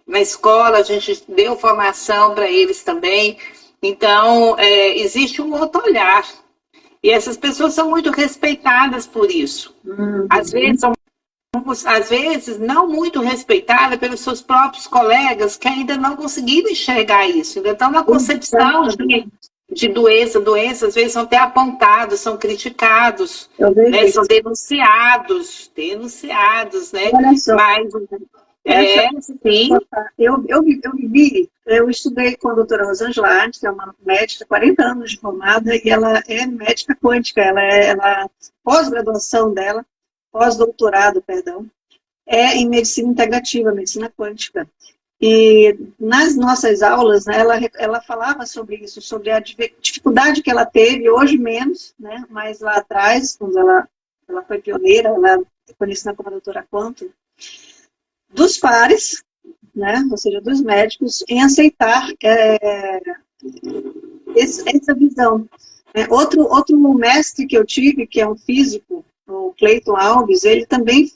na escola a gente deu formação para eles também. Então, existe um outro olhar. E essas pessoas são muito respeitadas por isso. Às vezes, não muito respeitadas pelos seus próprios colegas que ainda não conseguiram enxergar isso. Ainda estão na concepção de doenças às vezes são até apontados, são criticados, né? São denunciados, né? Olha só. Mas, sim. Eu estudei com a doutora Rosângela Arnes, que é uma médica, 40 anos de formada, e ela é médica quântica, pós-graduação dela, pós-doutorado, perdão, é em medicina integrativa, medicina quântica. E nas nossas aulas, né, ela falava sobre isso, sobre a dificuldade que ela teve, hoje menos, né, mas lá atrás, quando ela foi pioneira, ela é conhecida como a doutora Quantum, dos pares, né, ou seja, dos médicos, em aceitar essa visão. Outro mestre que eu tive, que é um físico, o Clayton Alves, ele também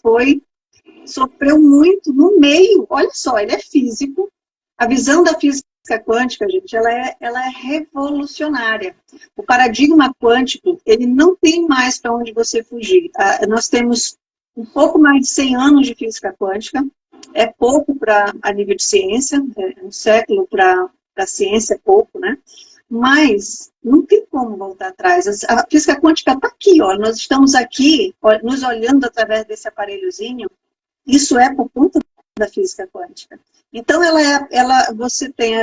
sofreu muito no meio, olha só, ele é físico, a visão da física quântica, gente, ela é revolucionária. O paradigma quântico, ele não tem mais para onde você fugir. Nós temos um pouco mais de 100 anos de física quântica, é pouco a nível de ciência, um século para a ciência é pouco, né? Mas não tem como voltar atrás. A física quântica está aqui, ó, nós estamos aqui, nos olhando através desse aparelhozinho. Isso é por conta da física quântica. Então, você tem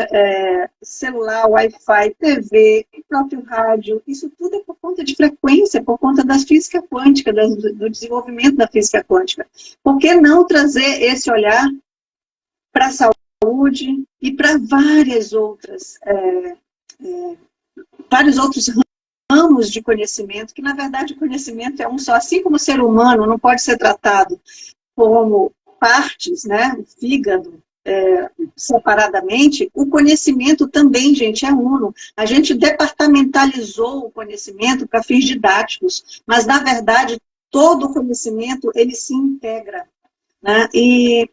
celular, Wi-Fi, TV, próprio rádio, isso tudo é por conta de frequência, por conta da física quântica, do desenvolvimento da física quântica. Por que não trazer esse olhar para a saúde e para vários outros ramos de conhecimento, que na verdade o conhecimento é um só, assim como o ser humano não pode ser tratado como partes, né, o fígado, separadamente, o conhecimento também, gente, é uno. A gente departamentalizou o conhecimento para fins didáticos, mas, na verdade, todo o conhecimento, ele se integra, né? E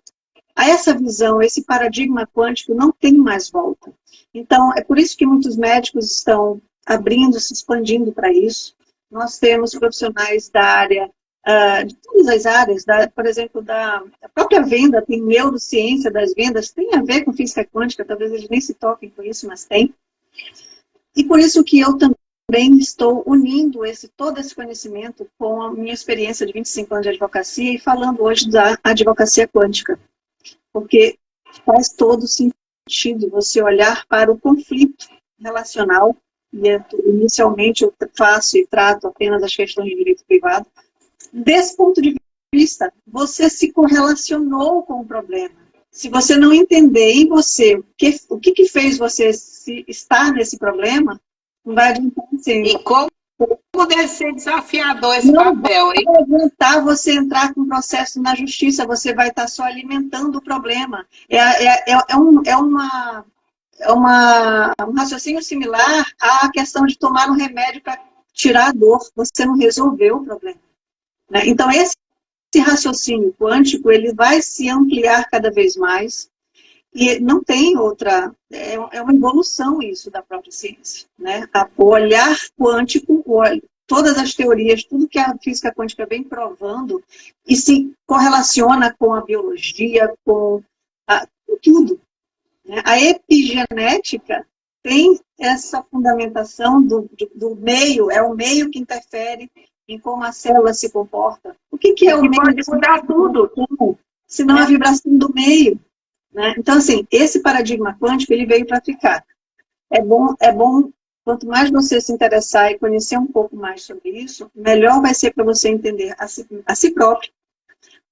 a essa visão, esse paradigma quântico não tem mais volta. Então, é por isso que muitos médicos estão abrindo, se expandindo para isso. Nós temos profissionais da área, de todas as áreas, por exemplo, da própria venda, tem neurociência das vendas, tem a ver com física quântica, talvez eles nem se toquem com isso, mas tem. E por isso que eu também estou unindo todo esse conhecimento com a minha experiência de 25 anos de advocacia e falando hoje da advocacia quântica. Porque faz todo sentido você olhar para o conflito relacional, e inicialmente eu faço e trato apenas as questões de direito privado. Desse ponto de vista, você se correlacionou com o problema. Se você não entender em você o que fez você estar nesse problema, não vai adiantar você. E como deve ser desafiador esse papel, hein? Não vai adiantar você entrar com um processo na justiça, você vai estar só alimentando o problema. Um raciocínio similar à questão de tomar um remédio para tirar a dor. Você não resolveu o problema. Né? Então, esse raciocínio quântico, ele vai se ampliar cada vez mais, e não tem outra, é uma evolução isso da própria ciência. Né? O olhar quântico, todas as teorias, tudo que a física quântica vem provando, e se correlaciona com a biologia, com tudo. Né? A epigenética tem essa fundamentação do meio, é o meio que interfere em como a célula se comporta. O que é o meio? Pode mudar tudo. Senão a vibração do meio. Né? Então, assim, esse paradigma quântico, ele veio para ficar. É bom, quanto mais você se interessar e conhecer um pouco mais sobre isso, melhor vai ser para você entender a si próprio,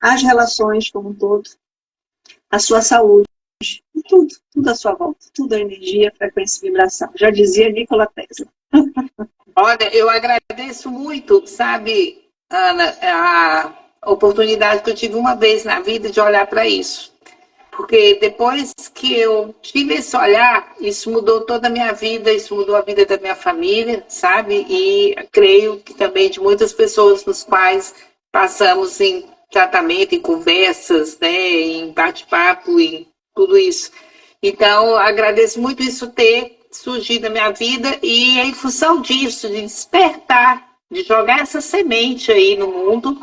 as relações como um todo, a sua saúde, tudo à sua volta, tudo é energia, frequência e vibração. Já dizia Nikola Tesla. Olha, eu agradeço muito, sabe, Ana, a oportunidade que eu tive uma vez na vida de olhar para isso. Porque depois que eu tive esse olhar, isso mudou toda a minha vida, isso mudou a vida da minha família, sabe? E creio que também de muitas pessoas nos quais passamos em tratamento, em conversas, né, em bate-papo, em tudo isso. Então, agradeço muito isso ter surgido na minha vida e em função disso, de despertar, de jogar essa semente aí no mundo,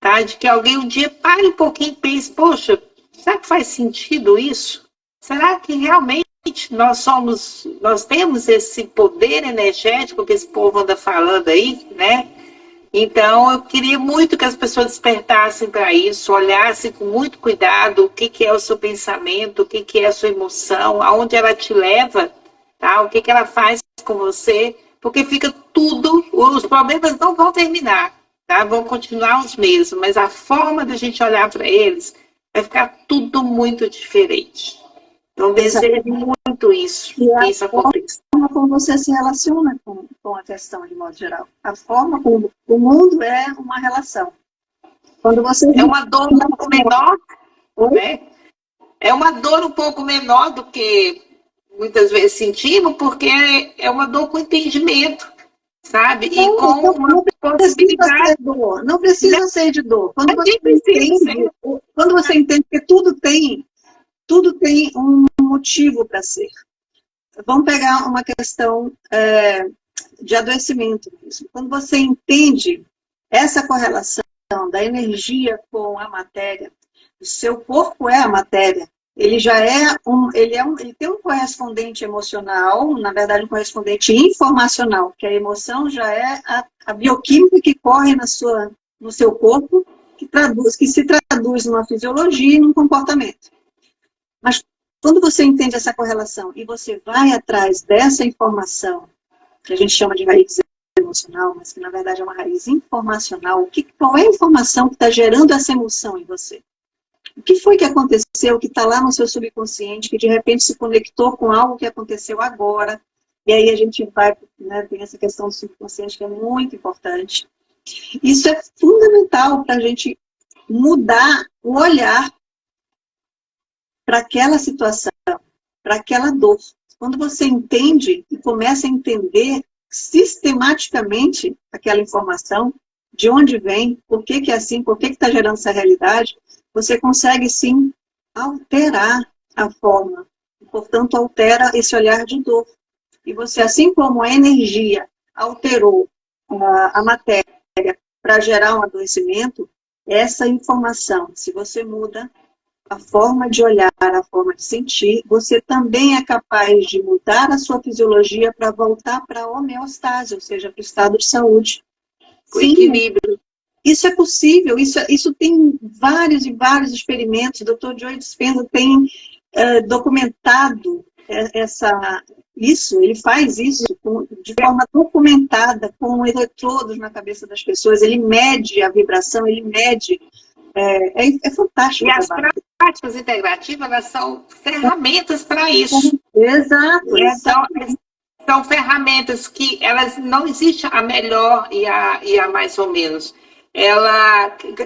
tá? De que alguém um dia pare um pouquinho e pense, poxa, será que faz sentido isso? Será que realmente nós temos esse poder energético que esse povo anda falando aí, né? Então, eu queria muito que as pessoas despertassem para isso, olhassem com muito cuidado o que é o seu pensamento, o que é a sua emoção, aonde ela te leva, tá? O que ela faz com você, porque fica tudo, os problemas não vão terminar, tá? Vão continuar os mesmos, mas a forma da gente olhar para eles vai ficar tudo muito diferente. Então, desejo muito isso, que isso aconteça. A forma como você se relaciona com a questão, de modo geral. A forma como o mundo é uma relação. Quando você... É uma dor um pouco menor, né? É uma dor um pouco menor do que muitas vezes sentimos, porque é uma dor com entendimento, sabe? E com uma possibilidade... Não precisa ser de dor. Quando você entende que tudo tem um motivo para ser. Vamos pegar uma questão de adoecimento mesmo. Quando você entende essa correlação da energia com a matéria, o seu corpo é a matéria, ele tem um correspondente emocional, na verdade um correspondente informacional, porque a emoção já é a bioquímica que corre no seu corpo, que se traduz numa fisiologia e num comportamento. Mas quando você entende essa correlação e você vai atrás dessa informação, que a gente chama de raiz emocional, mas que na verdade é uma raiz informacional, qual é a informação que está gerando essa emoção em você? O que foi que aconteceu, que está lá no seu subconsciente, que de repente se conectou com algo que aconteceu agora, e aí a gente vai, né, tem essa questão do subconsciente que é muito importante. Isso é fundamental para a gente mudar o olhar para aquela situação, para aquela dor. Quando você entende e começa a entender sistematicamente aquela informação, de onde vem, por que é assim, por que está gerando essa realidade, você consegue sim alterar a forma. Portanto, altera esse olhar de dor. E você, assim como a energia alterou a matéria para gerar um adoecimento, essa informação, se você muda a forma de olhar, a forma de sentir, você também é capaz de mudar a sua fisiologia para voltar para a homeostase, ou seja, para o estado de saúde. O equilíbrio. Isso é possível, isso tem vários e vários experimentos. O Dr. Joe Dispenza tem documentado isso, ele faz isso de forma documentada, com eletrodos na cabeça das pessoas, ele mede a vibração, ele mede... É fantástico. E as práticas integrativas, elas são ferramentas para isso. Exato. São ferramentas que elas não existe a melhor e a mais ou menos.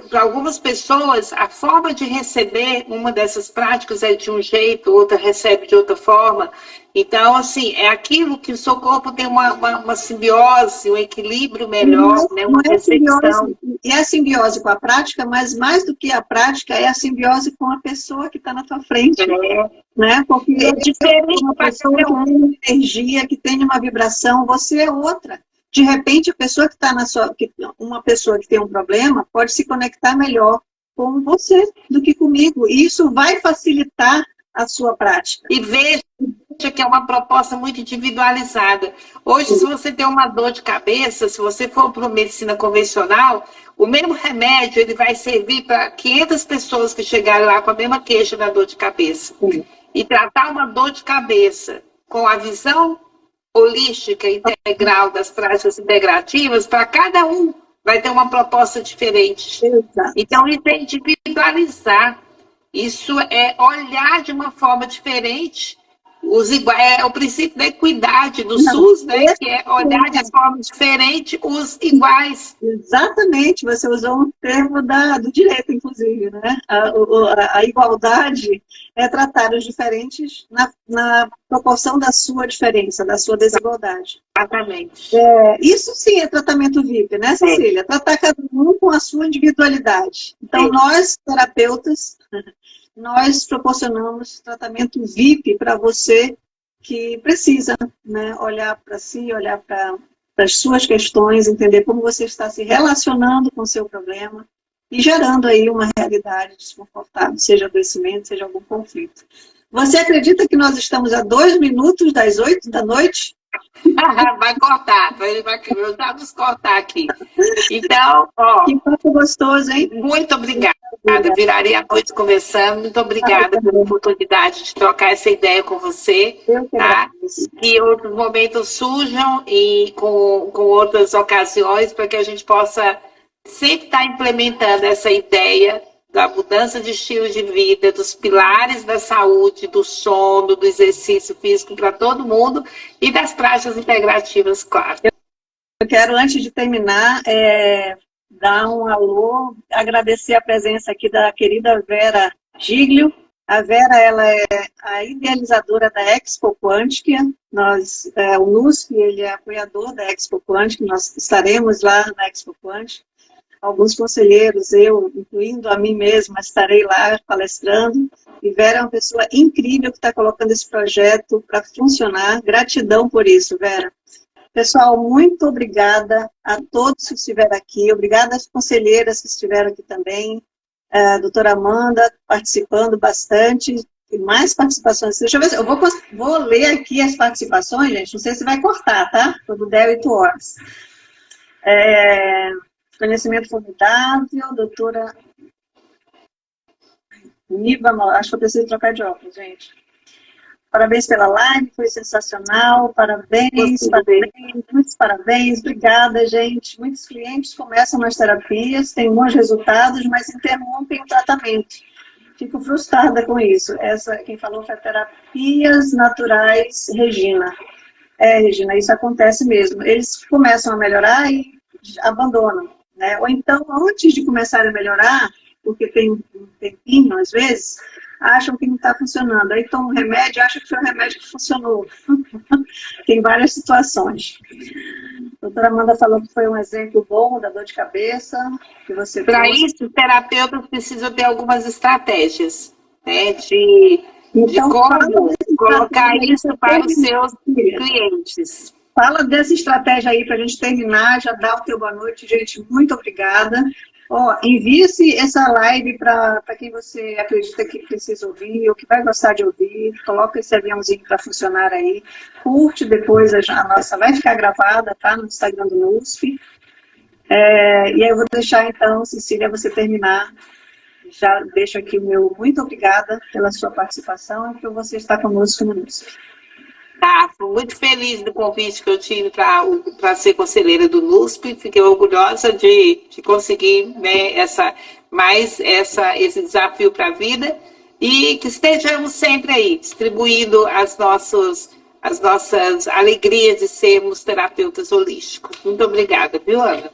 Para algumas pessoas, a forma de receber uma dessas práticas é de um jeito, outra recebe de outra forma. Então, assim, é aquilo que o seu corpo tem uma simbiose, um equilíbrio melhor, né, uma recepção. E é a simbiose com a prática, mas mais do que a prática, é a simbiose com a pessoa que está na tua frente. Né? Porque é diferente. Uma pessoa que tem uma energia, que tem uma vibração, você é outra. De repente, a pessoa que está uma pessoa que tem um problema pode se conectar melhor com você do que comigo. E isso vai facilitar a sua prática. E veja que é uma proposta muito individualizada. Hoje, se você tem uma dor de cabeça, se você for para uma medicina convencional, o mesmo remédio ele vai servir para 500 pessoas que chegarem lá com a mesma queixa da dor de cabeça. E tratar uma dor de cabeça com a visão holística, integral das práticas integrativas, para cada um vai ter uma proposta diferente. Exato. Então, isso é individualizar. Isso é olhar de uma forma diferente. É o princípio da equidade do SUS, né? Que é olhar de forma diferente os iguais. Exatamente, você usou um termo do direito, inclusive, né? A igualdade é tratar os diferentes na proporção da sua diferença, da sua desigualdade. Exatamente. Isso sim é tratamento VIP, né, Cecília? Tratar cada um com a sua individualidade. Então, nós, terapeutas, nós proporcionamos tratamento VIP para você que precisa, né, olhar para si, olhar para as suas questões, entender como você está se relacionando com o seu problema e gerando aí uma realidade desconfortável, seja adoecimento, seja algum conflito. Você acredita que nós estamos a 2 minutos das 8 da noite? Vai cortar, ele vai nos cortar aqui. Então, ó. Que papo gostoso, hein? Muito obrigada. Virarei a noite conversando. Muito obrigada pela oportunidade de trocar essa ideia com você. Tá? Que outros momentos surjam e com outras ocasiões para que a gente possa sempre estar implementando essa ideia da mudança de estilo de vida, dos pilares da saúde, do sono, do exercício físico para todo mundo e das práticas integrativas, claro. Eu quero, antes de terminar, dar um alô, agradecer a presença aqui da querida Vera Giglio. A Vera, ela é a idealizadora da Expo Quântica. O NUSP, ele é apoiador da Expo Quântica. Nós estaremos lá na Expo Quântica. Alguns conselheiros, eu, incluindo a mim mesma, estarei lá palestrando. E Vera é uma pessoa incrível que está colocando esse projeto para funcionar. Gratidão por isso, Vera. Pessoal, muito obrigada a todos que estiveram aqui. Obrigada às conselheiras que estiveram aqui também. A doutora Amanda participando bastante. E mais participações. Deixa eu ver, eu vou ler aqui as participações, gente. Não sei se vai cortar, tá? Quando der 8 horas. Conhecimento formidável, doutora Niva, acho que eu preciso trocar de óculos, gente. Parabéns pela live, foi sensacional, parabéns, muitos parabéns, obrigada, gente. Muitos clientes começam nas terapias, têm bons resultados, mas interrompem o tratamento. Fico frustrada com isso. Quem falou foi Terapias Naturais, Regina. Regina, isso acontece mesmo. Eles começam a melhorar e abandonam. Né? Ou então, antes de começar a melhorar, porque tem um tempinho, às vezes, acham que não está funcionando. Aí tomam um remédio, acham que foi o remédio que funcionou. Tem várias situações. A doutora Amanda falou que foi um exemplo bom da dor de cabeça. Para isso, os terapeutas precisam ter algumas estratégias, né? De como colocar isso para os seus clientes. Fala dessa estratégia aí para a gente terminar, já dá o teu boa noite, gente, muito obrigada. Envie-se essa live para quem você acredita que precisa ouvir, ou que vai gostar de ouvir, coloca esse aviãozinho para funcionar aí, curte depois, a nossa vai ficar gravada, tá, no Instagram do NUSP. E aí eu vou deixar então, Cecília, você terminar. Já deixo aqui o meu muito obrigada pela sua participação e por você estar conosco no NUSP. Tá, fui muito feliz do convite que eu tive para ser conselheira do NUSP. Fiquei orgulhosa de conseguir, né, esse desafio para a vida e que estejamos sempre aí, distribuindo as nossas alegrias de sermos terapeutas holísticos. Muito obrigada, viu, Ana?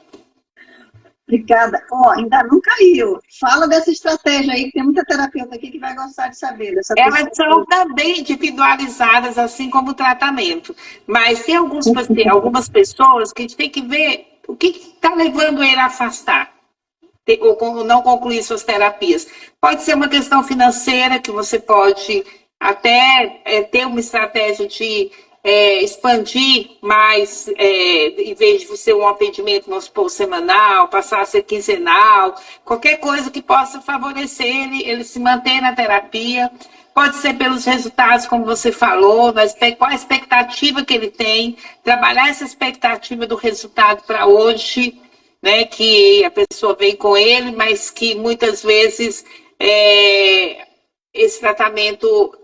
Obrigada. Ainda não caiu. Fala dessa estratégia aí, que tem muita terapeuta aqui que vai gostar de saber. Elas são também individualizadas, assim como o tratamento. Mas tem algumas pessoas que a gente tem que ver o que está levando ele a afastar, ou não concluir suas terapias. Pode ser uma questão financeira, que você pode até ter uma estratégia de expandir mais, em vez de ser um atendimento, vamos supor, semanal, passar a ser quinzenal, qualquer coisa que possa favorecer ele se manter na terapia. Pode ser pelos resultados, como você falou, qual a expectativa que ele tem, trabalhar essa expectativa do resultado para hoje, né, que a pessoa vem com ele, mas que muitas vezes esse tratamento,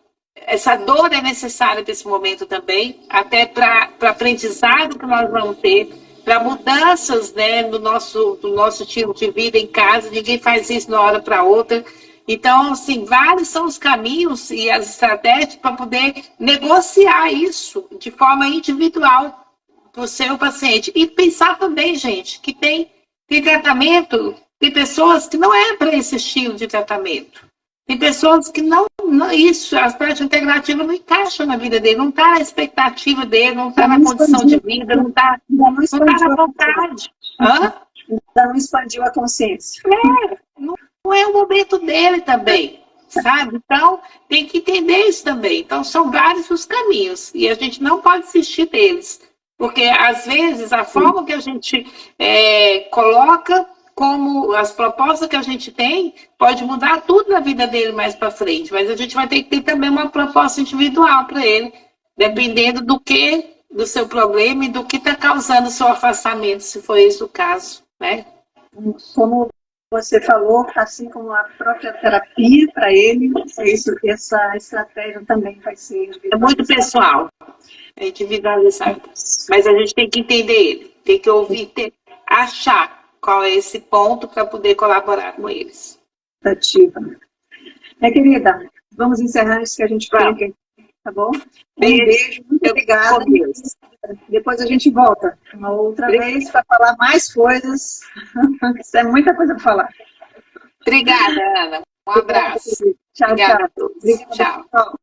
essa dor é necessária nesse momento também, até para aprendizado que nós vamos ter, para mudanças, né, do nosso estilo de vida em casa. Ninguém faz isso de uma hora para outra. Então, assim, vários são os caminhos e as estratégias para poder negociar isso de forma individual para o seu paciente. E pensar também, gente, que tem tratamento, tem pessoas que não é para esse estilo de tratamento. Tem pessoas que não isso, as práticas integrativas não encaixam na vida dele, não está na expectativa dele, não está na condição de vida, não está na vontade. Ainda não expandiu a consciência. Não é o momento dele também, sabe? Então, tem que entender isso também. Então, são vários os caminhos e a gente não pode desistir deles. Porque, às vezes, a forma que a gente coloca como as propostas que a gente tem pode mudar tudo na vida dele mais para frente, mas a gente vai ter que ter também uma proposta individual para ele, dependendo do seu problema e do que está causando o seu afastamento, se for esse o caso, né? Como você falou, assim como a própria terapia para ele, essa estratégia também vai ser é muito pessoal, é individualizado, mas a gente tem que entender ele, tem que ouvir, achar qual é esse ponto para poder colaborar com eles. Ativa. Minha querida, vamos encerrar isso que a gente tem aqui, tá bom? Beijo, muito obrigada. Depois a gente volta uma outra vez para falar mais coisas. Isso é muita coisa para falar. Obrigada, Ana. Um abraço. Tchau, Obrigada tchau. A todos. Tchau.